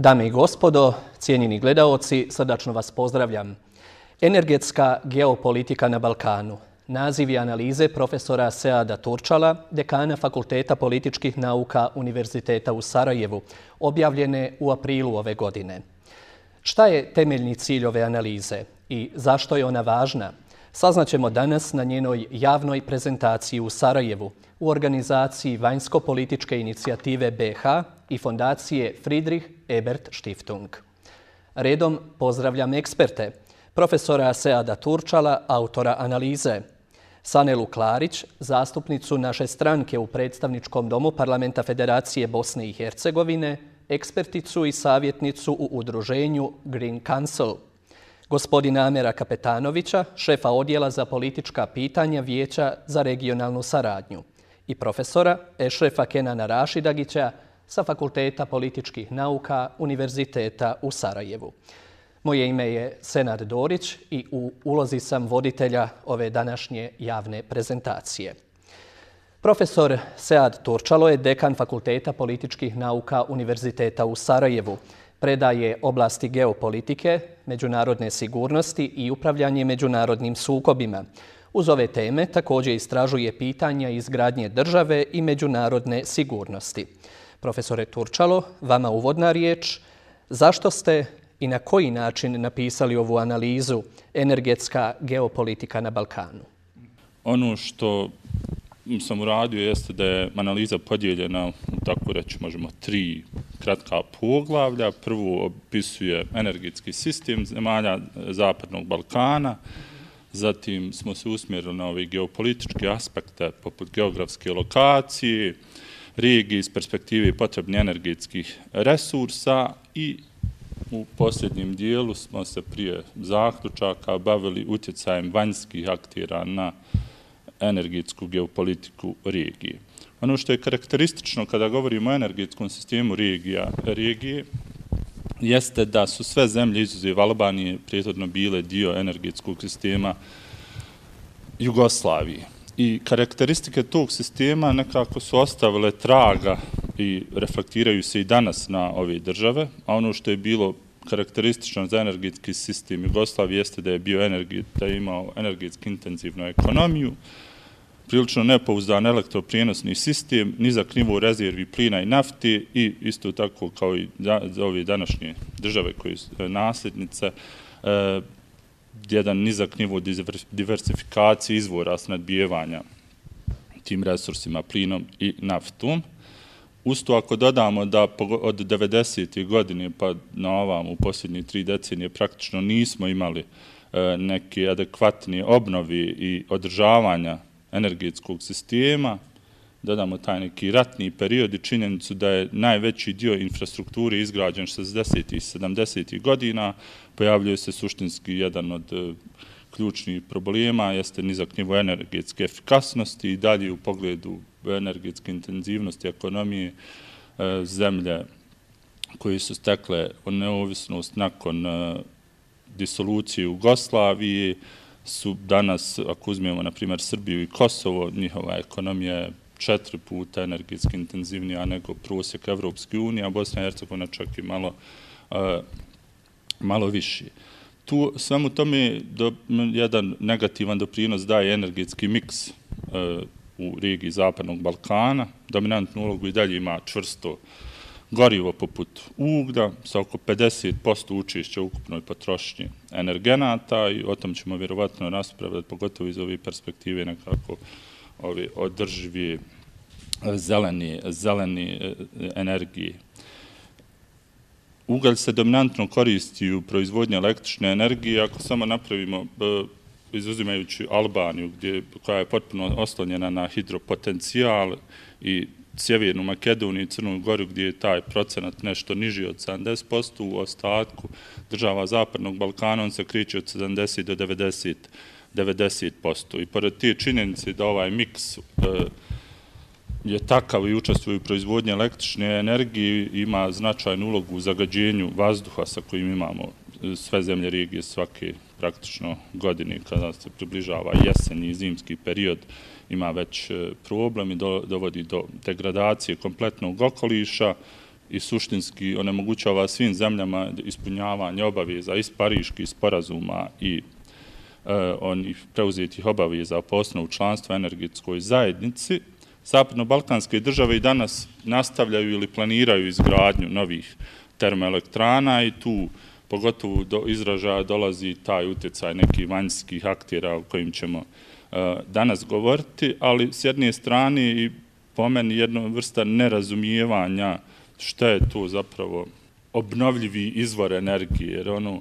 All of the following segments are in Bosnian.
Dame i gospodo, cijenjeni gledaoci, srdačno vas pozdravljam. Energetska geopolitika na Balkanu. Naziv je analize profesora Seada Turčala, dekana Fakulteta političkih nauka Univerziteta u Sarajevu, objavljene u aprilu ove godine. Šta je temeljni cilj ove analize i zašto je ona važna? Saznaćemo danas na njenoj javnoj prezentaciji u Sarajevu u organizaciji Vanjsko-političke inicijative BiH i fondacije Friedrich Ebert Stiftung. Redom pozdravljam eksperte, profesora Seada Turčala, autora analize, Sanelu Klarić, zastupnicu naše stranke u predstavničkom domu Parlamenta Federacije Bosne i Hercegovine, eksperticu i savjetnicu u udruženju Green Council, gospodina Amera Kapetanovića, šefa odjela za politička pitanja Vijeća za regionalnu saradnju i profesora Ešrefa Kenana Rašidagića sa Fakulteta političkih nauka Univerziteta u Sarajevu. Moje ime je Senad Dorić i u ulozi sam voditelja ove današnje javne prezentacije. Profesor Sead Turčalo je dekan Fakulteta političkih nauka Univerziteta u Sarajevu. Predaje oblasti geopolitike, međunarodne sigurnosti i upravljanje međunarodnim sukobima. Uz ove teme također istražuje pitanja izgradnje države i međunarodne sigurnosti. Profesore Turčalo, vama uvodna riječ. Zašto ste i na koji način napisali ovu analizu Energetska geopolitika na Balkanu? Ono što sam uradio jeste da je analiza podijeljena, tako reći možemo, 3 kratka poglavlja. Prvo opisuje energetski sistem zemalja Zapadnog Balkana, zatim smo se usmjerili na ove geopolitičke aspekte poput geografske lokacije, regije iz perspektive potrebnih energetskih resursa i u posljednjem dijelu smo se prije zaključaka bavili utjecajem vanjskih aktera na energetsku geopolitiku regije. Ono što je karakteristično kada govorimo o energetskom sistemu regije jeste da su sve zemlje izuzev Albanije prethodno bile dio energetskog sistema Jugoslavije. I karakteristike tog sistema nekako su ostavile traga i reflektiraju se i danas na ove države, a ono što je bilo karakteristično za energetski sistem Jugoslavije jeste da je imao energetski intenzivnu ekonomiju, prilično nepouzdan elektroprijenosni sistem, nizak nivo rezervi plina i nafte i isto tako kao i za ove današnje države koje su nasljednice, jedan nizak nivo diversifikacije izvora snadbijevanja tim resursima, plinom i naftom. Usto ako dodamo da od 90. godine pa na ovam u posljednje 3 decenije praktično nismo imali neke adekvatne obnove i održavanja energetskog sistema, dodamo taj neki ratni period i činjenicu da je najveći dio infrastrukture izgrađen 60. i 70. godina, pojavljuje se suštinski jedan od ključnih problema, jeste nizak nivo energetske efikasnosti i dalje u pogledu energetske intenzivnosti ekonomije zemlje koje su stekle neovisnost nakon disolucije Jugoslavije su danas, ako uzmemo na primjer Srbiju i Kosovo, njihova ekonomija je 4 puta energetski intenzivnija nego prosjek Evropske unije, a Bosna i Hercegovina čak i malo više. Tu svemu tome jedan negativan doprinos daje energetski miks u regiji Zapadnog Balkana. Dominantnu ulogu i dalje ima čvrsto gorivo poput uglja sa oko 50% učešća u ukupnoj potrošnji energenata i o tom ćemo vjerovatno raspravljati, pogotovo iz ove perspektive nekako ove održive zelene energije. Ugalj se dominantno koristi u proizvodnji električne energije. Ako samo napravimo, izuzimajući Albaniju, koja je potpuno oslonjena na hidropotencijal, i Sjevernu Makedoniju i Crnu Goru, gdje je taj procenat nešto niži od 70%, u ostatku država Zapadnog Balkana on se kreće od 70 do 90%. I pored te činjenice da ovaj miks je takav i učestvuje u proizvodnji električne energije, ima značajnu ulogu u zagađenju vazduha sa kojim imamo sve zemlje regije svake praktično godine kada se približava jesenji i zimski period, ima već problem i dovodi do degradacije kompletnog okoliša. i suštinski onemogućava svim zemljama ispunjavanje obaveza iz Pariških sporazuma i onih preuzetih obaveza po osnovu članstva energetskoj zajednici, zapadno-balkanske države i danas nastavljaju ili planiraju izgradnju novih termoelektrana i tu pogotovo do izražaja dolazi taj utjecaj nekih vanjskih aktera o kojim ćemo danas govoriti, ali s jedne strane i po meni jedna vrsta nerazumijevanja šta je to zapravo obnovljivi izvor energije, jer ono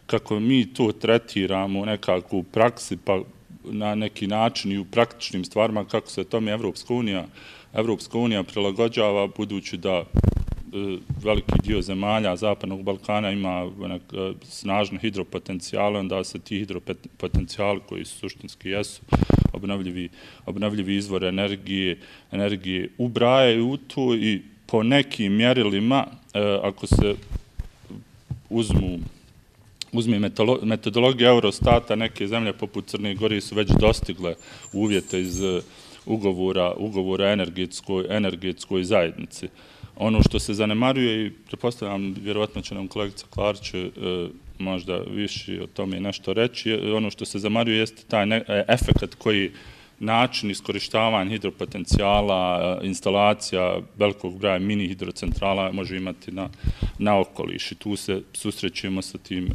kako mi to tretiramo nekako u praksi, pa na neki način i u praktičnim stvarima, kako se tome Evropska unija prilagođava, budući da veliki dio zemalja Zapadnog Balkana ima snažne hidropotencijale, onda se ti hidropotencijali koji suštinski jesu obnovljivi izvor energije ubrajaju u to i po nekim mjerilima, ako se uzme metodologija Eurostata, neke zemlje poput Crne Gore su već dostigle uvjete iz ugovora energetskoj zajednici. Ono što se zanemaruje, i pretpostavljam, vjerovatno će nam kolegica Klarić možda više o tome nešto reći, ono što se zanemaruje jeste taj efekat koji način iskorištavanja hidropotencijala, instalacija velikog broja mini hidrocentrala može imati na okoliš. I tu se susrećemo sa tim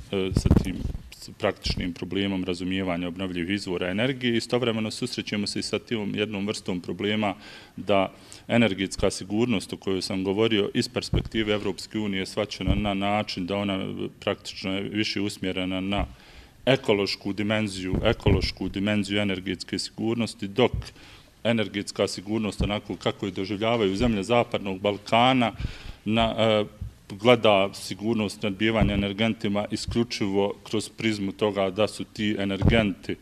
praktičnim problemom razumijevanja obnovljivih izvora energije. Istovremeno susrećemo se i sa tim jednom vrstom problema da energetska sigurnost o kojoj sam govorio iz perspektive Evropske unije je shvaćena na način da ona praktično je više usmjerena na ekološku dimenziju energetske sigurnosti, dok energetska sigurnost, onako kako je doživljavaju zemlje Zapadnog Balkana, gleda sigurnost snabdijevanja energentima isključivo kroz prizmu toga da su ti energenti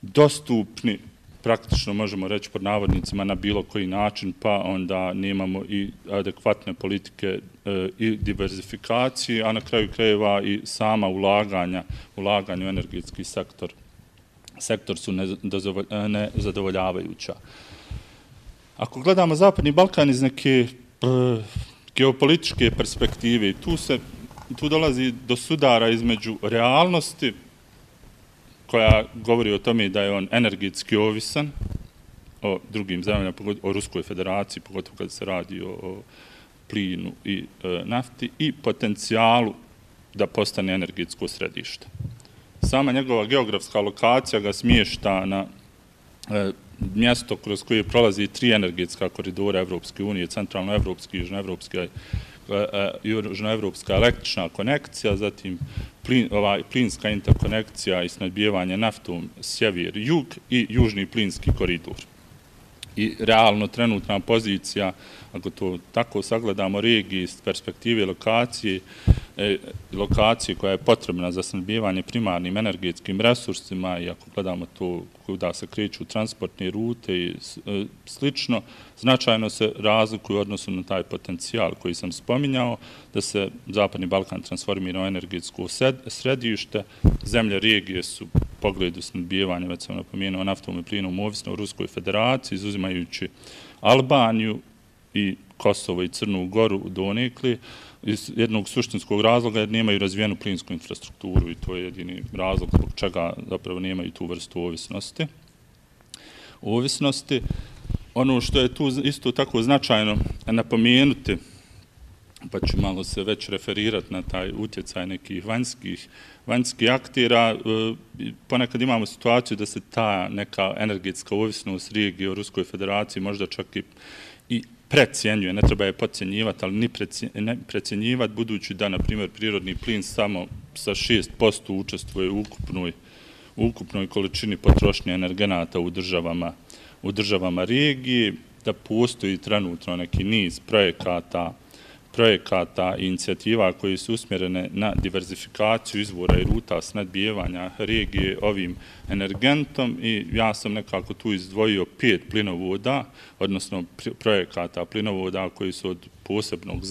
dostupni, praktično možemo reći pod navodnicima, na bilo koji način, pa onda nemamo i adekvatne politike i diverzifikacije, a na kraju krajeva i sama ulaganja u energetski sektor su nezadovoljavajuća. Ako gledamo Zapadni Balkan iz neke geopolitičke perspektive, tu dolazi do sudara između realnosti koja govori o tome da je on energetski ovisan o drugim zemljama, o Ruskoj federaciji, pogotovo kad se radi o plinu i nafti, i potencijalu da postane energetsko središte. Sama njegova geografska lokacija ga smješta na mjesto kroz koje prolazi 3 energetska koridora Evropske unije, centralnoevropski i južnoevropska električna konekcija, zatim plinska interkonekcija i snabdijevanje naftom sjever-jug i južni plinski koridor. I realno trenutna pozicija, ako to tako sagledamo, regije iz perspektive lokacije koja je potrebna za snabdijevanje primarnim energetskim resursima, i ako gledamo to kuda se kreću transportne rute i slično, značajno se razlikuje u odnosu na taj potencijal koji sam spominjao, da se Zapadni Balkan transformira u energetsko središte. Zemlje regije su u pogledu snabdijevanja, već sam napomenuo, naftom i plinom ovisno o Ruskoj federaciji, izuzimajući Albaniju i Kosovo i Crnu Goru donekle, iz jednog suštinskog razloga jer nemaju razvijenu plinsku infrastrukturu i to je jedini razlog zbog čega zapravo nemaju tu vrstu ovisnosti. Ono što je tu isto tako značajno napomenuti, pa ću malo se već referirati na taj utjecaj nekih vanjskih aktera, ponekad imamo situaciju da se ta neka energetska ovisnost regije o Ruskoj federaciji možda čak i precjenjuje, ne treba je podcjenjivati, ali ne precjenjivati, budući da, na primjer, prirodni plin samo sa 6% učestvuje u ukupnoj količini potrošnje energenata u državama regije, da postoji trenutno neki niz projekata i inicijativa koji su usmjerene na diverzifikaciju izvora i ruta snabdijevanja regije ovim energentom, i ja sam nekako tu izdvojio 5 plinovoda, odnosno projekata plinovoda koji su od posebnog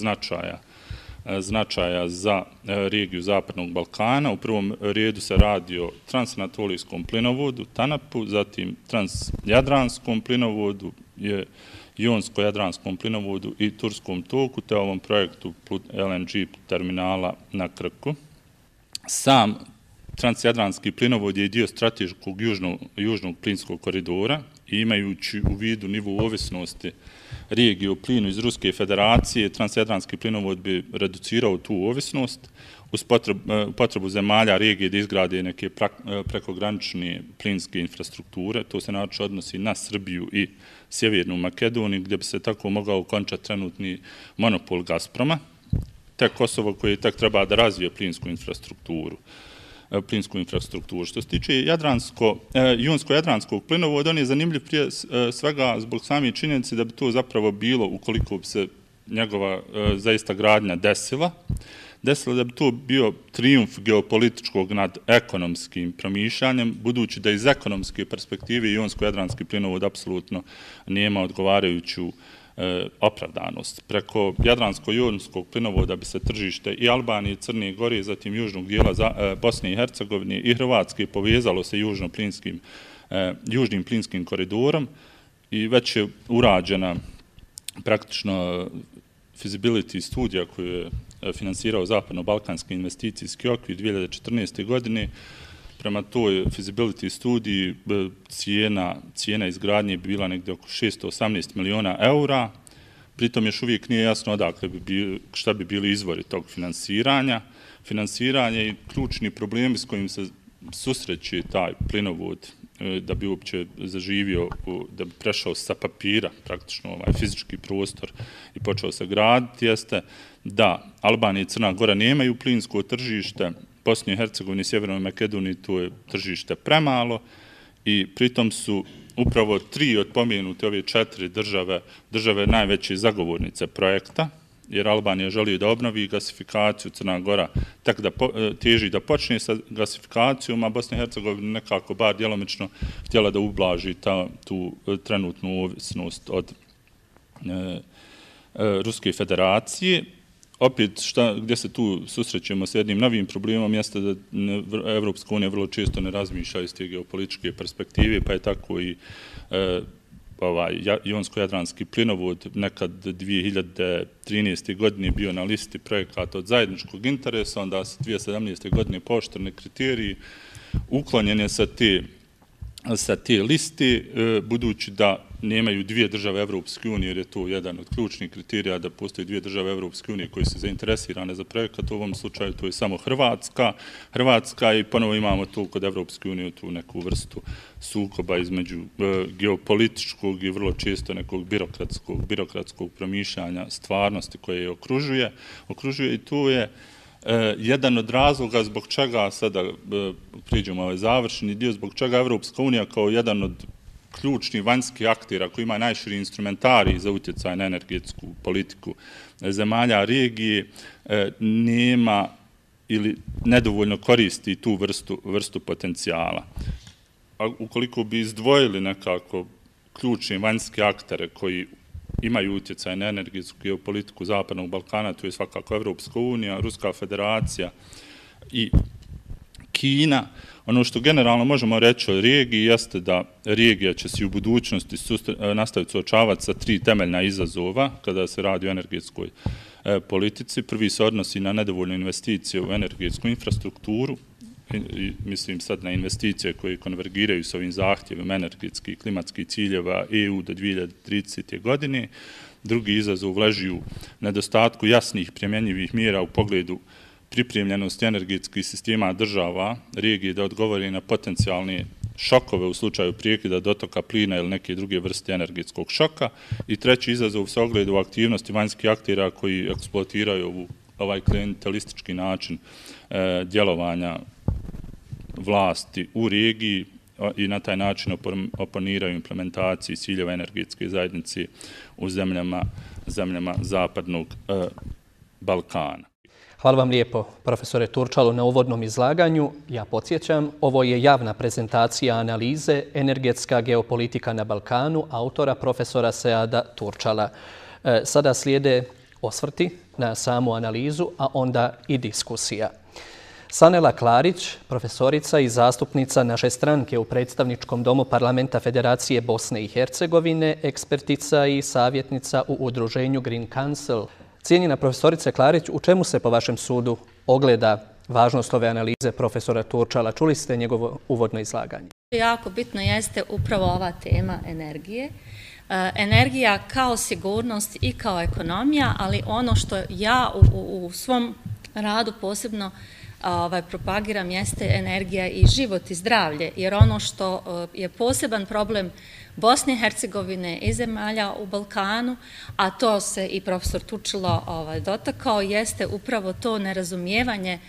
značaja za regiju Zapadnog Balkana. U prvom redu se radi o transanatolijskom plinovodu, TANAP-u, zatim transjadranskom plinovodu, Jonsko-Jadranskom plinovodu i Turskom toku, te ovom projektu LNG terminala na Krku. Sam transjadranski plinovod je dio strateškog južnog plinskog koridora i imajući u vidu nivo ovisnosti regije o plinu iz Ruske federacije, transjadranski plinovod bi reducirao tu ovisnost uz potrebu zemalja regije da izgrade neke prekogranične plinske infrastrukture. To se naročito odnosi na Srbiju i Sjevernu Makedoniju, gdje bi se tako mogao okončati trenutni monopol Gazproma, te Kosovo koje tek treba da razvije plinsku infrastrukturu. Što se tiče Jonsko-Jadranskog plinovoda, on je zanimljiv prije svega zbog same činjenice da bi to zapravo bilo, ukoliko bi se njegova zaista gradnja desila da bi to bio trijumf geopolitičkog nad ekonomskim promišljanjem, budući da iz ekonomske perspektive Jonsko-Jadranski plinovod apsolutno nema odgovarajuću opravdanost. Preko Jadransko-Jonskog plinovoda bi se tržište i Albanije, Crne Gore, zatim južnog dijela Bosne i Hercegovine i Hrvatske povezalo se južnim plinskim koridorom i već je urađena praktično feasibility studija koju je finansirao Zapadno-Balkanski investicijski okvir 2014. godine. Prema toj feasibility studiji cijena izgradnje bi bila negdje oko 618 miliona eura. Pritom još uvijek nije jasno odakle šta bi bili izvori tog finansiranja. Finansiranje i ključni problemi s kojim se susreće taj plinovod da bi uopće zaživio, da bi prešao sa papira praktično ovaj fizički prostor i počeo se graditi, jeste da Albanija i Crna Gora nemaju plinsko tržište, Bosni i Hercegovini i Sjevernoj Makedoniji to je tržište premalo i pritom su upravo 3 od pomenute ove 4 države najveće zagovornice projekta, jer Albanija želi da obnovi gasifikaciju, Crna Gora tek da teži da počne sa gasifikacijom, a Bosna i Hercegovina nekako bar djelomično htjela da ublaži tu trenutnu ovisnost od Ruske federacije. Opet, gdje se tu susrećemo s jednim novim problemom, jeste da Evropska unija vrlo često ne razmišlja iz te geopolitičke perspektive, pa je tako i Jonsko-Jadranski plinovod nekad 2013. godine bio na listi projekata od zajedničkog interesa, onda se 2017. godine pooštreni kriteriji uklonjen je sa te liste, budući da nemaju 2 države Evropske unije, jer je to jedan od ključnih kriterija da postoji 2 države Evropske unije koji su zainteresirane za projekat. U ovom slučaju to je samo Hrvatska i ponovo imamo tu kod Evropske unije tu neku vrstu sukoba između geopolitičkog i vrlo često nekog birokratskog promišljanja stvarnosti koje je okružuje i tu je jedan od razloga zbog čega, sada priđemo ovaj završeni dio, zbog čega Evropska unija kao jedan od ključnih vanjskih aktera koji ima najširi instrumentarij za utjecaj na energetsku politiku zemalja regije nema ili nedovoljno koristi tu vrstu potencijala. A ukoliko bi izdvojili nekako ključne vanjske aktere koji imaju utjecaj na energetsku geopolitiku Zapadnog Balkana, to je svakako Evropska unija, Ruska federacija i Kina. Ono što generalno možemo reći o regiji jeste da regija će se u budućnosti nastaviti suočavati sa 3 temeljna izazova kada se radi o energetskoj politici. Prvi se odnosi na nedovoljne investicije u energetsku infrastrukturu, mislim sad na investicije koje konvergiraju s ovim zahtjevima energetskih i klimatskih ciljeva EU do 2030. godine. Drugi izazov leži u nedostatku jasnih primjenjivih mjera u pogledu pripremljenosti energetskih sistema država regije da odgovori na potencijalne šokove u slučaju prekida dotoka plina ili neke druge vrste energetskog šoka. I treći izazov se ogleda u aktivnosti vanjskih aktera koji eksploatiraju ovaj klijentelistički način djelovanja vlasti u regiji i na taj način oponiraju implementaciji ciljeva energetske zajednice u zemljama Zapadnog Balkana. Hvala vam lijepo, profesore Turčalo, na uvodnom izlaganju. Ja podsjećam, ovo je javna prezentacija analize Energetska geopolitika na Balkanu autora profesora Seada Turčala. Sada slijede osvrti na samu analizu, a onda i diskusija. Sanela Klarić, profesorica i zastupnica naše stranke u predstavničkom domu Parlamenta Federacije Bosne i Hercegovine, ekspertica i savjetnica u udruženju Green Council. Cijenjena profesorice Klarić, u čemu se po vašem sudu ogleda važnost ove analize profesora Turčala? Čuli ste njegovo uvodno izlaganje. Jako bitno jeste upravo ova tema energije. Energija kao sigurnost i kao ekonomija, ali ono što ja u svom radu posebno propagiram jeste energija i život i zdravlje, jer ono što je poseban problem Bosne i Hercegovine i zemalja u Balkanu, a to se i profesor Turčalo dotakao, jeste upravo to nerazumijevanje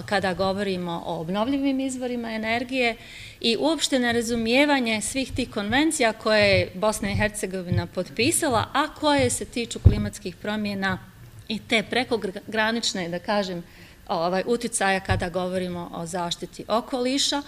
kada govorimo o obnovljivim izvorima energije i uopšte nerazumijevanje svih tih konvencija koje je Bosna i Hercegovina potpisala, a koje se tiču klimatskih promjena i te prekogranične, da kažem, uticaja kada govorimo o zaštiti okoliša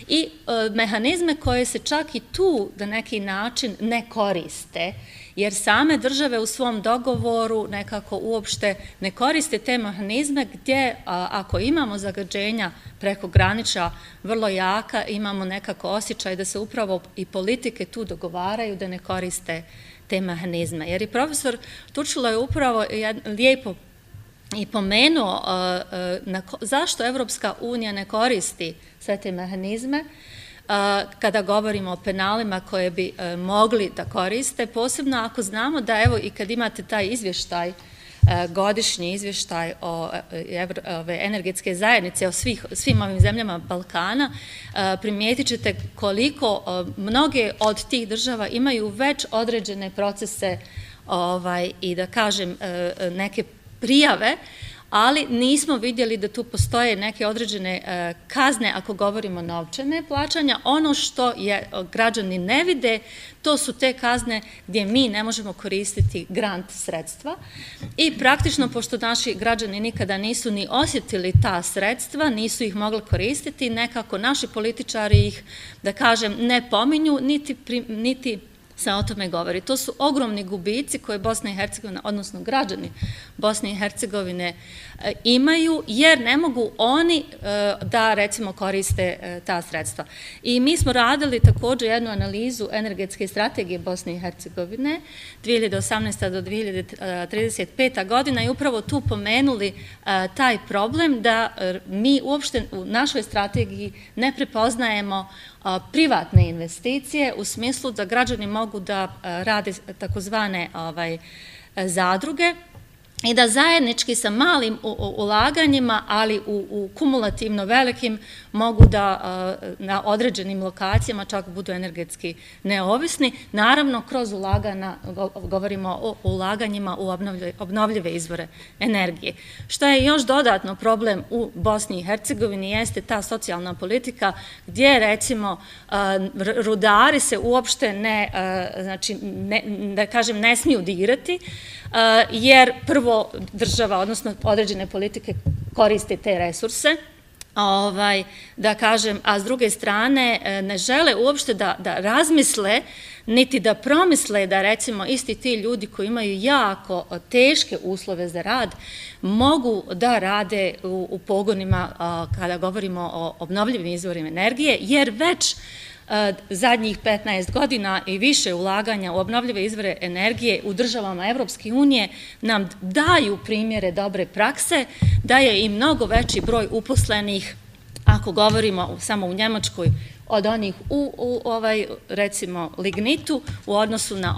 i mehanizme koje se čak i tu na neki način ne koriste, jer same države u svom dogovoru nekako uopšte ne koriste te mehanizme gdje ako imamo zagađenja preko granica vrlo jaka, imamo nekako osjećaj da se upravo i politike tu dogovaraju da ne koriste te mehanizme. Jer i profesor Turčalo je upravo lijepo i pomenuo zašto Evropska unija ne koristi sve te mehanizme kada govorimo o penalima koje bi mogli da koriste, posebno ako znamo da evo i kad imate taj izvještaj, godišnji izvještaj o energetske zajednice, o svim ovim zemljama Balkana, primijetit ćete koliko mnoge od tih država imaju već određene procese i da kažem neke prijave, ali nismo vidjeli da tu postoje neke određene kazne ako govorimo novčane plaćanja. Ono što građani ne vide, to su te kazne gdje mi ne možemo koristiti grant sredstva i praktično, pošto naši građani nikada nisu ni osjetili ta sredstva, nisu ih mogli koristiti, nekako naši političari ih, da kažem, ne pominju, niti se o tome govori. To su ogromni gubici koje Bosna i Hercegovina, odnosno građani Bosne i Hercegovine imaju, jer ne mogu oni da, recimo, koriste ta sredstva. I mi smo radili također jednu analizu energetske strategije Bosne i Hercegovine 2018. do 2035. godina i upravo tu pomenuli taj problem da mi uopšte u našoj strategiji ne prepoznajemo privatne investicije u smislu da građani mogu da rade takozvane zadruge i da zajednički sa malim ulaganjima, ali u kumulativno velikim, mogu da na određenim lokacijama čak budu energetski neovisni. Naravno, kroz ulaganja, govorimo o ulaganjima u obnovljive izvore energije. Što je još dodatno problem u Bosni i Hercegovini jeste ta socijalna politika gdje, recimo, rudari se uopšte da kažem, ne smiju dirati, jer prvo država, odnosno određene politike koriste te resurse, da kažem, a s druge strane ne žele uopšte da razmisle, niti da promisle da, recimo, isti ti ljudi koji imaju jako teške uslove za rad mogu da rade u pogonima kada govorimo o obnovljivim izvorima energije, jer već zadnjih 15 godina i više ulaganja u obnovljive izvore energije u državama Evropske unije nam daju primjere dobre prakse, da je i mnogo veći broj uposlenih, ako govorimo samo u Njemačkoj, od onih recimo, lignitu u odnosu na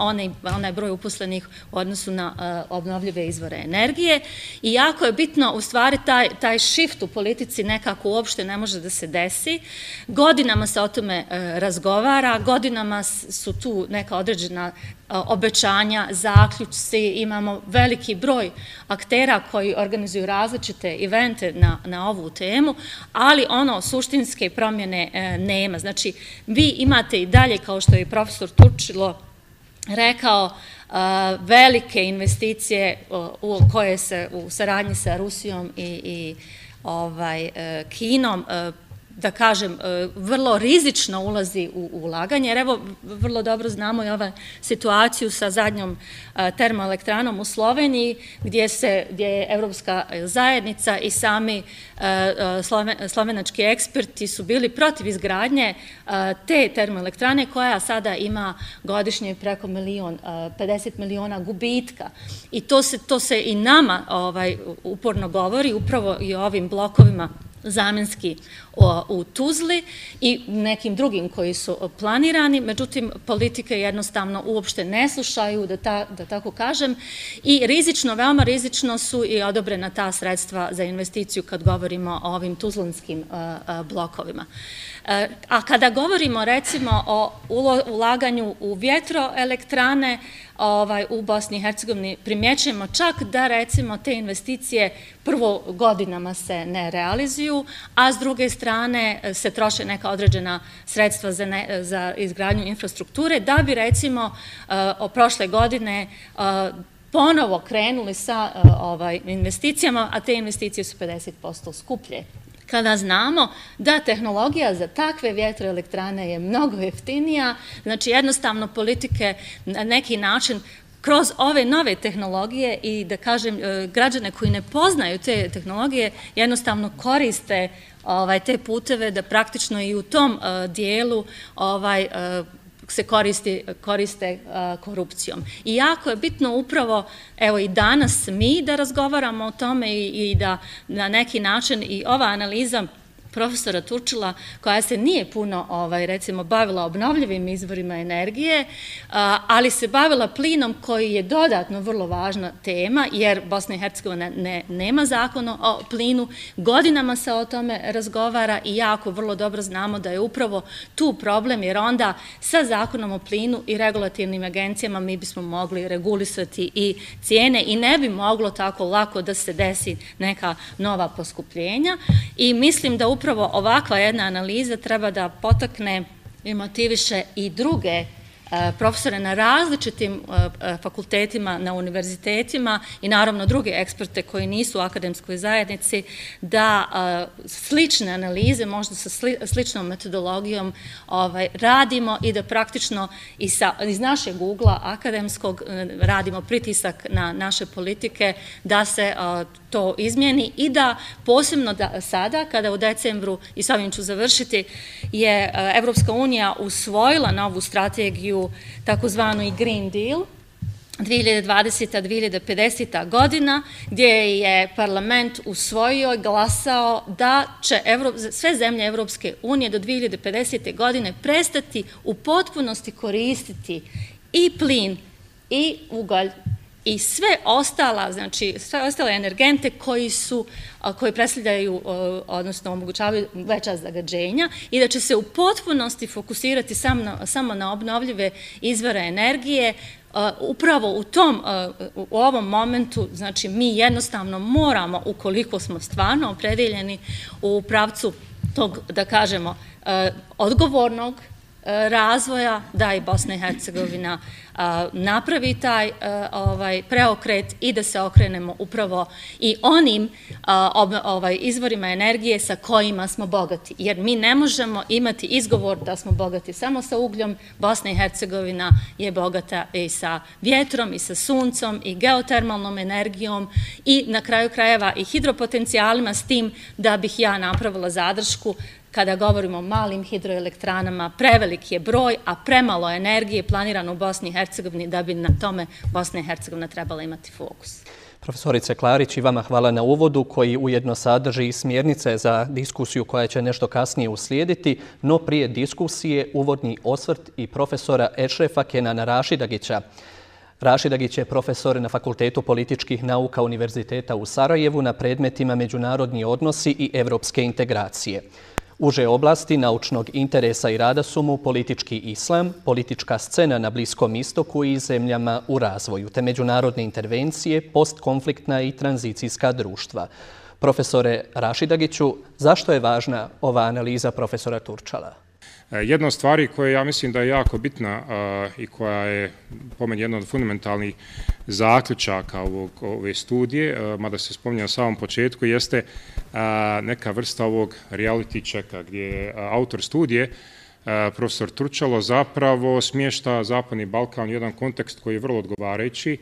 onaj broj uposlenih u odnosu na obnovljive izvore energije. I jako je bitno, u stvari, taj shift u politici nekako uopšte ne može da se desi. Godinama se o tome razgovara, godinama su tu neka određena obećanja, zaključci, imamo veliki broj aktera koji organizuju različite evente na ovu temu, ali suštinske promjene nema. Znači, vi imate i dalje, kao što je i profesor Turčalo rekao, velike investicije koje se u saradnji sa Rusijom i Kinom da kažem, vrlo rizično ulazi u ulaganje, jer evo, vrlo dobro znamo i ovu situaciju sa zadnjom termoelektranom u Sloveniji, gdje je Evropska zajednica i sami slovenački eksperti su bili protiv izgradnje te termoelektrane koja sada ima godišnje preko 50 miliona gubitka. I to se i nama uporno govori, upravo i o ovim blokovima zamjenski u Tuzli i nekim drugim koji su planirani, međutim politike jednostavno uopšte ne slušaju, da tako kažem, i rizično, veoma rizično su i odobrena ta sredstva za investiciju kad govorimo o ovim tuzlanskim blokovima. A kada govorimo recimo o ulaganju u vjetroelektrane u Bosni i Hercegovini, primjećujemo čak da recimo te investicije prvo godinama se ne realizuju, a s druge strane se troše neka određena sredstva za izgradnju infrastrukture, da bi recimo prošle godine ponovo krenuli sa investicijama, a te investicije su 50% skuplje. Kada znamo da tehnologija za takve vjetroelektrane je mnogo jeftinija, znači jednostavno politike na neki način kroz ove nove tehnologije i da kažem građane koji ne poznaju te tehnologije jednostavno koriste te puteve da praktično i u tom dijelu se koriste korupcijom. I jako je bitno upravo, evo i danas mi da razgovaramo o tome i da na neki način i ova analiza profesora Turčila, koja se nije puno, recimo, bavila obnovljivim izvorima energije, ali se bavila plinom koji je dodatno vrlo važna tema, jer Bosna i Hercegovina nema zakon o plinu, godinama se o tome razgovara i jako vrlo dobro znamo da je upravo tu problem, jer onda sa zakonom o plinu i regulativnim agencijama mi bismo mogli regulisati i cijene i ne bi moglo tako lako da se desi neka nova poskupljenja i mislim da upravo ovakva jedna analiza treba da potakne i motiviše i druge profesore na različitim fakultetima, na univerzitetima i naravno druge eksperte koji nisu u akademskoj zajednici da slične analize, možda sa sličnom metodologijom radimo i da praktično iz našeg ugla akademskog radimo pritisak na naše politike da se to izmijeni i da posebno sada, kada u decembru, i s ovim ću završiti, je Evropska unija usvojila novu strategiju, takozvanu i Green Deal, 2020-2050 godina, gdje je parlament usvojio i glasao da će sve zemlje Evropske unije do 2050. godine prestati u potpunosti koristiti i plin i ugalj i sve ostale energente koji predstavljaju, odnosno omogućavaju veća zagađenja i da će se u potpunosti fokusirati samo na obnovljive izvore energije. Upravo u ovom momentu, znači mi jednostavno moramo, ukoliko smo stvarno opredeljeni u pravcu tog, da kažemo, odgovornog razvoja, da i Bosna i Hercegovina napravi taj preokret i da se okrenemo upravo i onim izvorima energije sa kojima smo bogati. Jer mi ne možemo imati izgovor da smo bogati samo sa ugljom. Bosna i Hercegovina je bogata i sa vjetrom, i sa suncom, i geotermalnom energijom, i na kraju krajeva i hidropotencijalima, s tim da bih ja napravila zadršku. Kada govorimo o malim hidroelektranama, prevelik je broj, a premalo energije planirano u Bosni i Hercegovini da bi na tome Bosna i Hercegovina trebala imati fokus. Profesorice Klarić, i vama hvala na uvodu koji ujedno sadrži smjernice za diskusiju koja će nešto kasnije uslijediti, no prije diskusije uvodni osvrt i profesora Ešrefa Kenana Rašidagića. Rašidagić je profesor na Fakultetu političkih nauka Univerziteta u Sarajevu na predmetima međunarodni odnosi i evropske integracije. Uže oblasti naučnog interesa i rada su mu politički islam, politička scena na Bliskom istoku i zemljama u razvoju, te međunarodne intervencije, postkonfliktna i tranzicijska društva. Profesore Rašidagiću, zašto je važna ova analiza profesora Turčala? Jedna od stvari koja ja mislim da je jako bitna i koja je po meni jedna od fundamentalnih zaključaka ove studije, mada se spominje na samom početku, jeste neka vrsta ovog reality checka gdje je autor studije, profesor Turčalo, zapravo smješta Zapadni Balkan u jedan kontekst koji je vrlo odgovarajući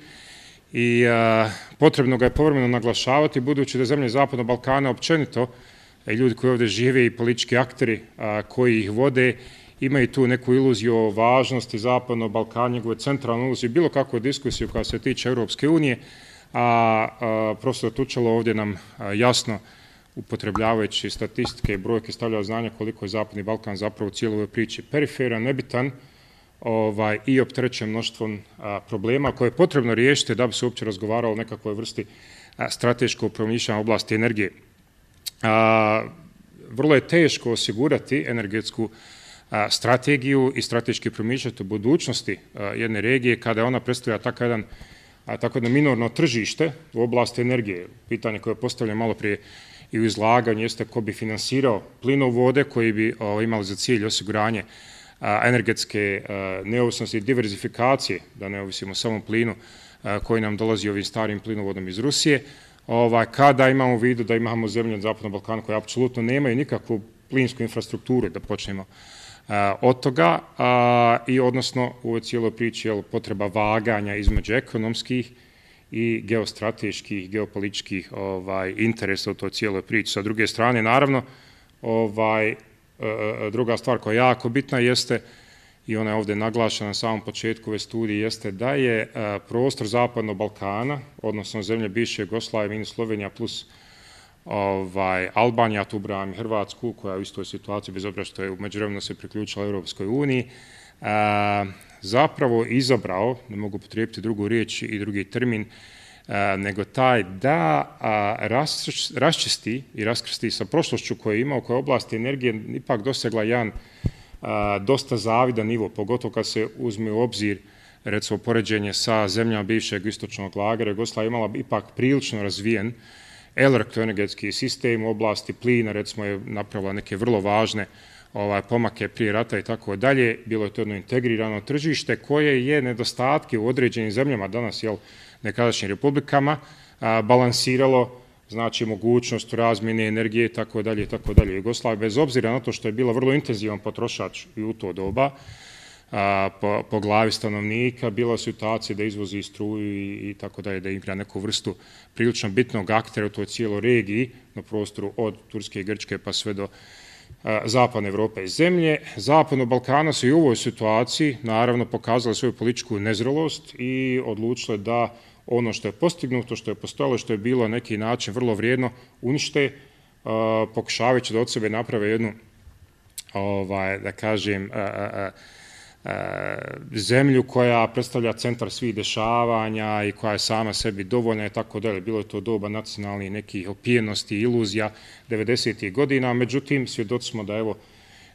i potrebno ga je povremeno naglašavati, budući da zemlje Zapadnog Balkana općenito i ljudi koji ovdje žive i politički akteri koji ih vode imaju tu neku iluziju o važnosti Zapadnog Balkana, njegove centralne iluzije, bilo kakvu diskusiju koja se tiče Europske unije, a profesor Turčalo ovdje nam jasno upotrebljavajući statistike i brojke stavlja znanje koliko je Zapadni Balkan zapravo u cijeloj ovoj priči periferan, nebitan i opterećen mnoštvom problema koje je potrebno riješiti da bi se uopće razgovaralo o nekakvoj vrsti strateškog promišljanja oblasti energije. Vrlo je teško osigurati energetsku strategiju i strateški promišljati u budućnosti jedne regije kada ona predstavlja tako jedno minorno tržište u oblasti energije. Pitanje koje je postavljeno malo prije i u izlaganju jeste ko bi finansirao plinovode koji bi imali za cilj osiguranje energetske neovisnosti i diverzifikacije, da ne ovisimo samo plinu koji nam dolazi ovim starim plinovodom iz Rusije, kada imamo u vidu da imamo zemlje na Zapadnom Balkanu koje apsolutno nemaju nikakvu plinsku infrastrukturu, da počnemo od toga, i odnosno u ovoj cijeloj priči je potreba vaganja između ekonomskih i geostrateških, geopolitičkih interesa u toj cijeloj priči. Sa druge strane, naravno, druga stvar koja je jako bitna jeste, i ona je ovdje naglašena na samom početku ove studije, jeste da je prostor Zapadnog Balkana, odnosno zemlje bivše Jugoslavije minus Slovenija plus Albanija, tu ubrajam i Hrvatsku, koja je u istoj situaciji, bez obzira što je u međuvremenu se priključila Europskoj uniji, zapravo izabrao, ne mogu potrijebiti drugu riječ i drugi termin, nego taj da raščisti i raskrsti sa prošlošću koju je imao, koja je oblasti energije ipak dosegla jedan dosta zavidan nivo, pogotovo kad se uzme u obzir, recimo, poređenje sa zemljama bivšeg istočnog lagera. Jugoslavija imala ipak prilično razvijen elektroenergetski sistem u oblasti plina, recimo je napravila neke vrlo važne pomake prije rata i tako dalje. Bilo je to jedno integrirano tržište koje je nedostatke u određenim zemljama, danas nekadašnjim republikama, balansiralo, znači mogućnost razmjene energije i tako dalje i tako dalje. Jugoslavija, bez obzira na to što je bila vrlo intenzivan potrošač i u to doba, po glavi stanovnika, bila situacija da izvozi struju i tako dalje, da igra neku vrstu prilično bitnog aktera u toj cijeloj regiji na prostoru od Turske i Grčke pa sve do Zapadne Evrope i zemlje. Zapadnog Balkana su i u ovoj situaciji naravno pokazali svoju političku nezrelost i odlučile da ono što je postignuto, što je postojalo, što je bilo na neki način vrlo vrijedno, unište, pokušavajući da od sebe naprave jednu, da kažem, zemlju koja predstavlja centar svih dešavanja i koja je sama sebi dovoljna i tako dalje. Bilo je to doba nacionalnih nekih opijenosti, iluzija 90. godina, međutim, svjedoci smo da evo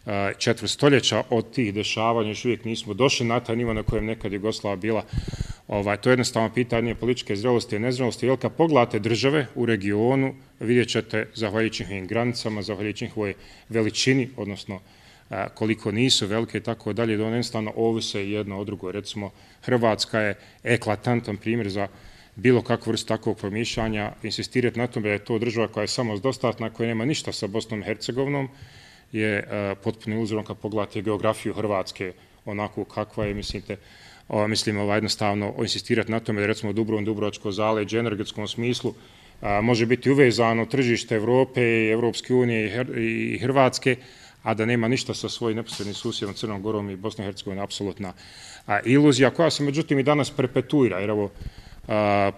4 stoljeća od tih dešavanja još uvijek nismo došli na taj nivo na kojem nekad Jugoslavija bila. To je jednostavno pitanje političke zrelosti i nezrelosti. Jer kad pogledate države u regionu, vidjet ćete, zahvaljujući njihovim granicama, zahvaljujući njihovoj veličini, odnosno koliko nisu velike i tako dalje, da one jednostavno ovise jedno od drugoj. Recimo, Hrvatska je eklatantan primjer za bilo kakvu vrstu takvog promišljanja. Insistirati na tome da je to država koja je samodostatna, koja nema ništa sa Bosnom i Hercegovinom, je potpuno iluzorno kad pogledate geografiju Hrvatske onako kakva je, mislim jednostavno insistirati na tome da recimo Dubrovačko zaleđe u energetskom smislu može biti uvezano tržište Evrope i Evropske unije i Hrvatske, a da nema ništa sa svojim neposrednim susjedom Crnom Gorom i Bosnom i Hercegovinom, apsolutna iluzija koja se međutim i danas perpetuira, jer evo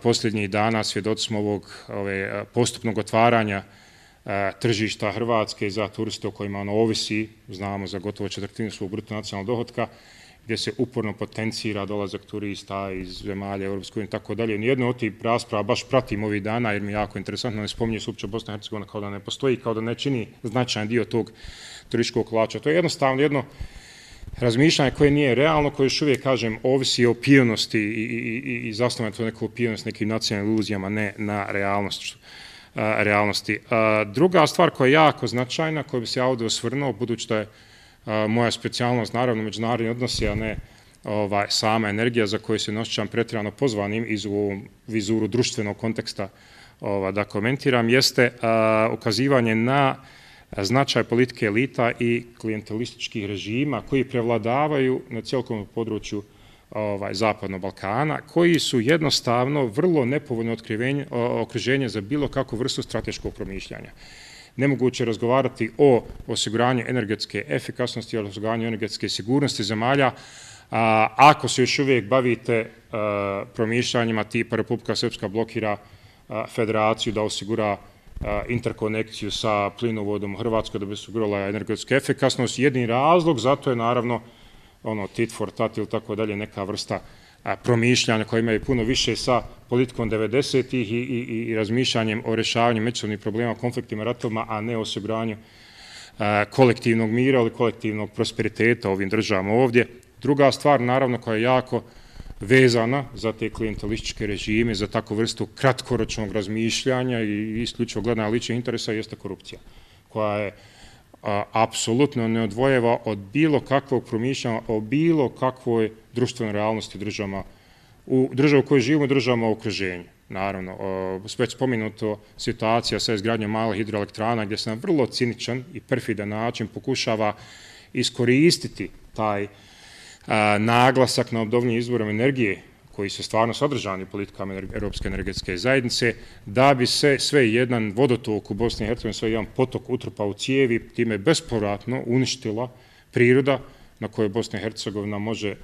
posljednjih dana svjedoci smo ovog postupnog otvaranja tržišta Hrvatske za turiste o kojima ono ovisi, znamo za gotovo 1/4 svog bruto nacionalnog dohotka, gdje se uporno potencira dolazak turista iz zemalja Europske unije i tako dalje. Nijedno od tih rasprava baš pratim ovih dana jer mi je jako interesantno, ne spominje se uopće Bosna i Hercegovina kao da ne postoji, kao da ne čini značajan dio tog turističkog kolača. To je jednostavno jedno razmišljanje koje nije realno, koje još uvijek, kažem, ovisi o pijanosti i zasnovano to neku pijanost nekim nacionalnim iluzijama, ne na realnosti. Druga stvar koja je jako značajna, koju bi se ja ovdje osvrnuo, budući da je moja specijalnost, naravno, međunarodni odnosi, a ne sama energija za koju se ne osjećam pretjerano pozvanim iz u ovom vizuru društvenog konteksta da komentiram, jeste ukazivanje na značaj politike elita i klijentelističkih režima koji prevladavaju na cijelom području Zapadnog Balkana, koji su jednostavno vrlo nepovoljno okruženje za bilo kakvu vrstu strateškog promišljanja. Nemoguće razgovarati o osiguranju energetske efikasnosti, o osiguranju energetske sigurnosti zemalja, ako se još uvijek bavite promišljanjima tipa Republika Srpska blokira federaciju da osigura interkonekciju sa plinovodom u Hrvatskoj da bi osigurala energetsku efikasnost. Jedini razlog zato je naravno tit for tat ili tako dalje, neka vrsta promišljanja koja imaju puno više sa politikom 90-ih i razmišljanjem o rješavanju međusobnih problema, konfliktima, ratovima, a ne o osiguranju kolektivnog mira ili kolektivnog prosperiteta ovim državama ovdje. Druga stvar, naravno, koja je jako vezana za te klijentelističke režime, za takvu vrstu kratkoročnog razmišljanja i isključivo gledanja ličnih interesa, jeste korupcija, koja je apsolutno neodvojeva od bilo kakvog promišljanja o bilo kakvoj društvenoj realnosti država u kojoj živimo, državama u okruženju. Naravno, već spomenuto situacija sa izgradnjom malih hidroelektrana gdje se na vrlo ciničan i perfidan način pokušava iskoristiti taj naglasak na obnovljivim izvorima energije koji su stvarno sadržani u politikama Europske energetske zajednice, da bi se sve jedan vodotok u Bosni i Hercegovini, sve jedan potok utrpao u cijevi, time bespovratno uništila priroda na kojoj Bosna i Hercegovina može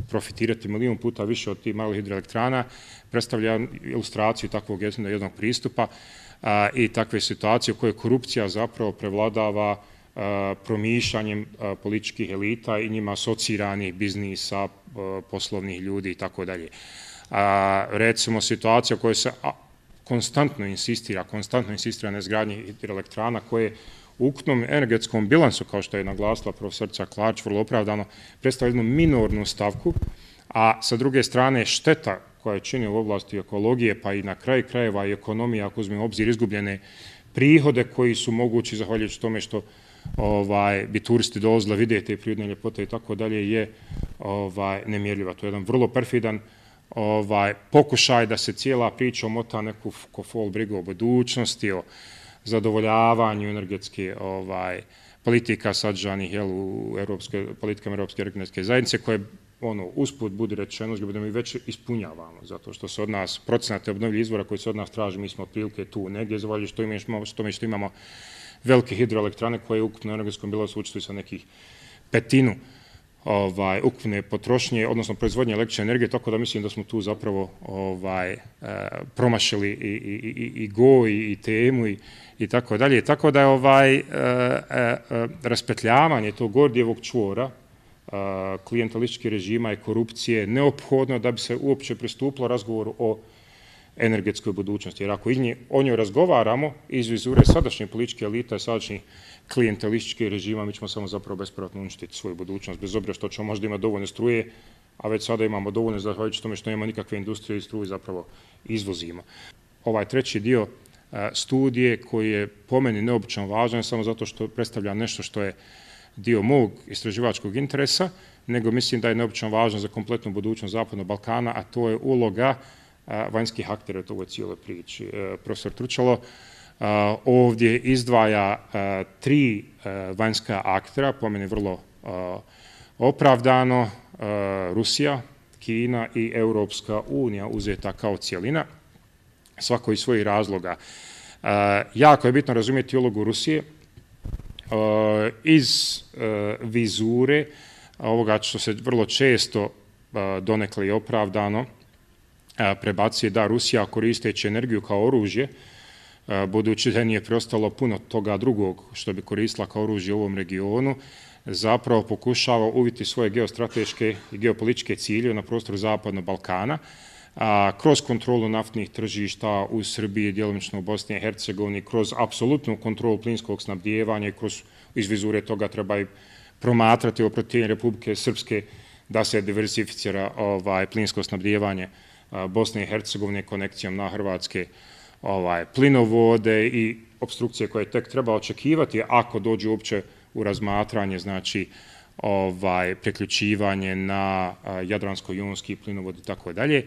profitirati milion puta više od tih malih hidroelektrana, predstavlja ilustraciju takvog jednog pristupa i takve situacije u kojoj korupcija zapravo prevladava promišljanjem političkih elita i njima asociranih biznisa, poslovnih ljudi i tako dalje. Recimo, situacija u kojoj se konstantno insistira na izgradnji hidroelektrana koje u ukupnom energetskom bilansu, kao što je naglasila profesorica Klarić, vrlo opravdano, predstavlja jednu minornu stavku, a sa druge strane šteta koja je čini u oblasti ekologije, pa i na kraju krajeva i ekonomija, ako uzmemo u obzir izgubljene prihode koji su mogući zahvaljujući tome što bi turisti dolazili vidjeti te prirodne ljepote i tako dalje, je nemjerljiva. To je jedan vrlo perfidan pokušaj da se cijela priča omota neku fol brigu o budućnosti, o zadovoljavanju energetske politika sadržanih u politikama Europske energetske zajednice, koje usput budi rečeno, da mi već ispunjavamo, zato što se od nas procenate obnovljivih izvora koji se od nas traži, mi smo otprilike tu negdje, zahvaljujući tome što imamo velike hidroelektrane koje u ukupnom energetskom bilansu učestvuju sa nekih petinu ukupne potrošnje, odnosno proizvodnje električne energije, tako da mislim da smo tu zapravo promašili i go i temu i tako dalje. Tako da je raspetljavanje tog Gordijevog čvora klijentelističkih režima i korupcije neophodno da bi se uopće pristupilo razgovoru o energetskoj budućnosti. Jer ako o njoj razgovaramo iz vizure sadašnje političke elite, sadašnjih klijentelističkih režima, mi ćemo samo zapravo bespovratno uništiti svoju budućnost, bez obzira što ćemo možda imati dovoljno struje, a već sada imamo dovoljno zahvaljujući tome što nema nikakve industrije i struju zapravo izvozimo. Ovaj treći dio studije koji je po meni neobično važan, samo zato što predstavlja nešto što je dio mog istraživačkog interesa, nego mislim da je neobično važno za kompletnu budućnost Zapadnog Balkana, a to je uloga vanjskih aktera u ovoj cijeloj priči. Profesor Tručalo ovdje izdvaja 3 vanjska aktera, po meni vrlo opravdano, Rusija, Kina i Europska unija uzeta kao cijelina, svako iz svojih razloga. Jako je bitno razumjeti ulogu Rusije iz vizure ovoga što se vrlo često donekle i opravdano prebacuje da Rusija koristeći energiju kao oružje, budući da nije preostalo puno toga drugog što bi koristila kao oružje u ovom regionu, zapravo pokušava uviti svoje geostrateške i geopolitičke ciljeve na prostoru Zapadnog Balkana, kroz kontrolu naftnih tržišta u Srbiji, djelomično u Bosni i Hercegovini, kroz apsolutnu kontrolu plinskog snabdijevanja i kroz iz vizure toga treba i promatrati oprotivljenje Republike Srpske da se diversificira plinsko snabdijevanje Bosne i Hercegovine konekcijom na hrvatske plinovode i opstrukcije koje tek treba očekivati ako dođu uopće u razmatranje, znači, priključivanje na Jadransko-jonski plinovod i tako dalje.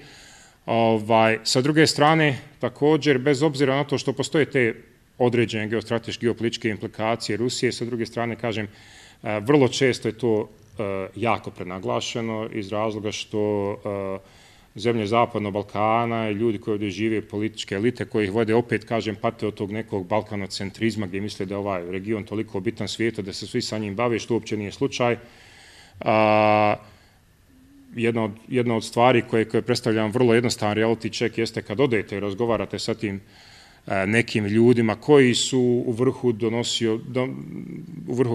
Sa druge strane, također, bez obzira na to što postoje te određene geostrateške, geopolitičke implikacije Rusije, sa druge strane, kažem, vrlo često je to jako prenaglašeno iz razloga što zemlje Zapadnog Balkana i ljudi koji ovdje žive, političke elite koje ih vode, opet, kažem, pate od tog nekog balkanocentrizma gdje misle da je ovaj region toliko bitan svijetu da se svi sa njim bave, što uopće nije slučaj. Jedna od stvari koje predstavljam vrlo jednostavan reality check jeste kad odete i razgovarate sa tim nekim ljudima koji su u vrhu,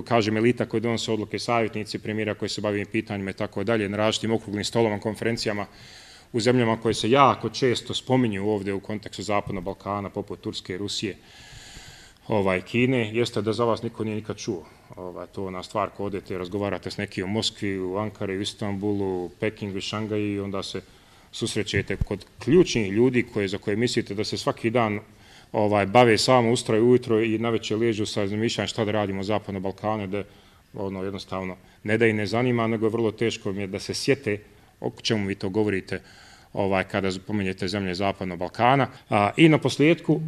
kažem, elita koji donose odluke, savjetnici, premijera koji se bavim pitanjima i tako dalje, na različitim okruglim stolovima, konferencijama u zemljama koje se jako često spominju ovdje u kontekstu Zapadnog Balkana, poput Turske, Rusije, Kine, jeste da za vas niko nije nikad čuo. To je ona stvar ko odete i razgovarate s nekim u Moskvi, u Ankari, u Istanbulu, u Pekingu i Šangaji i onda se susrećete kod ključnih ljudi za koje mislite da se svaki dan bave samo ustroj ujutro i navečer liježu sa zamišljanjem šta da radimo u Zapadnom Balkanu, da jednostavno ne da i ne zanima, nego je vrlo teško da se sjete o čemu vi to govorite kada spomenjete zemlje Zapadnog Balkana. I na posljedku,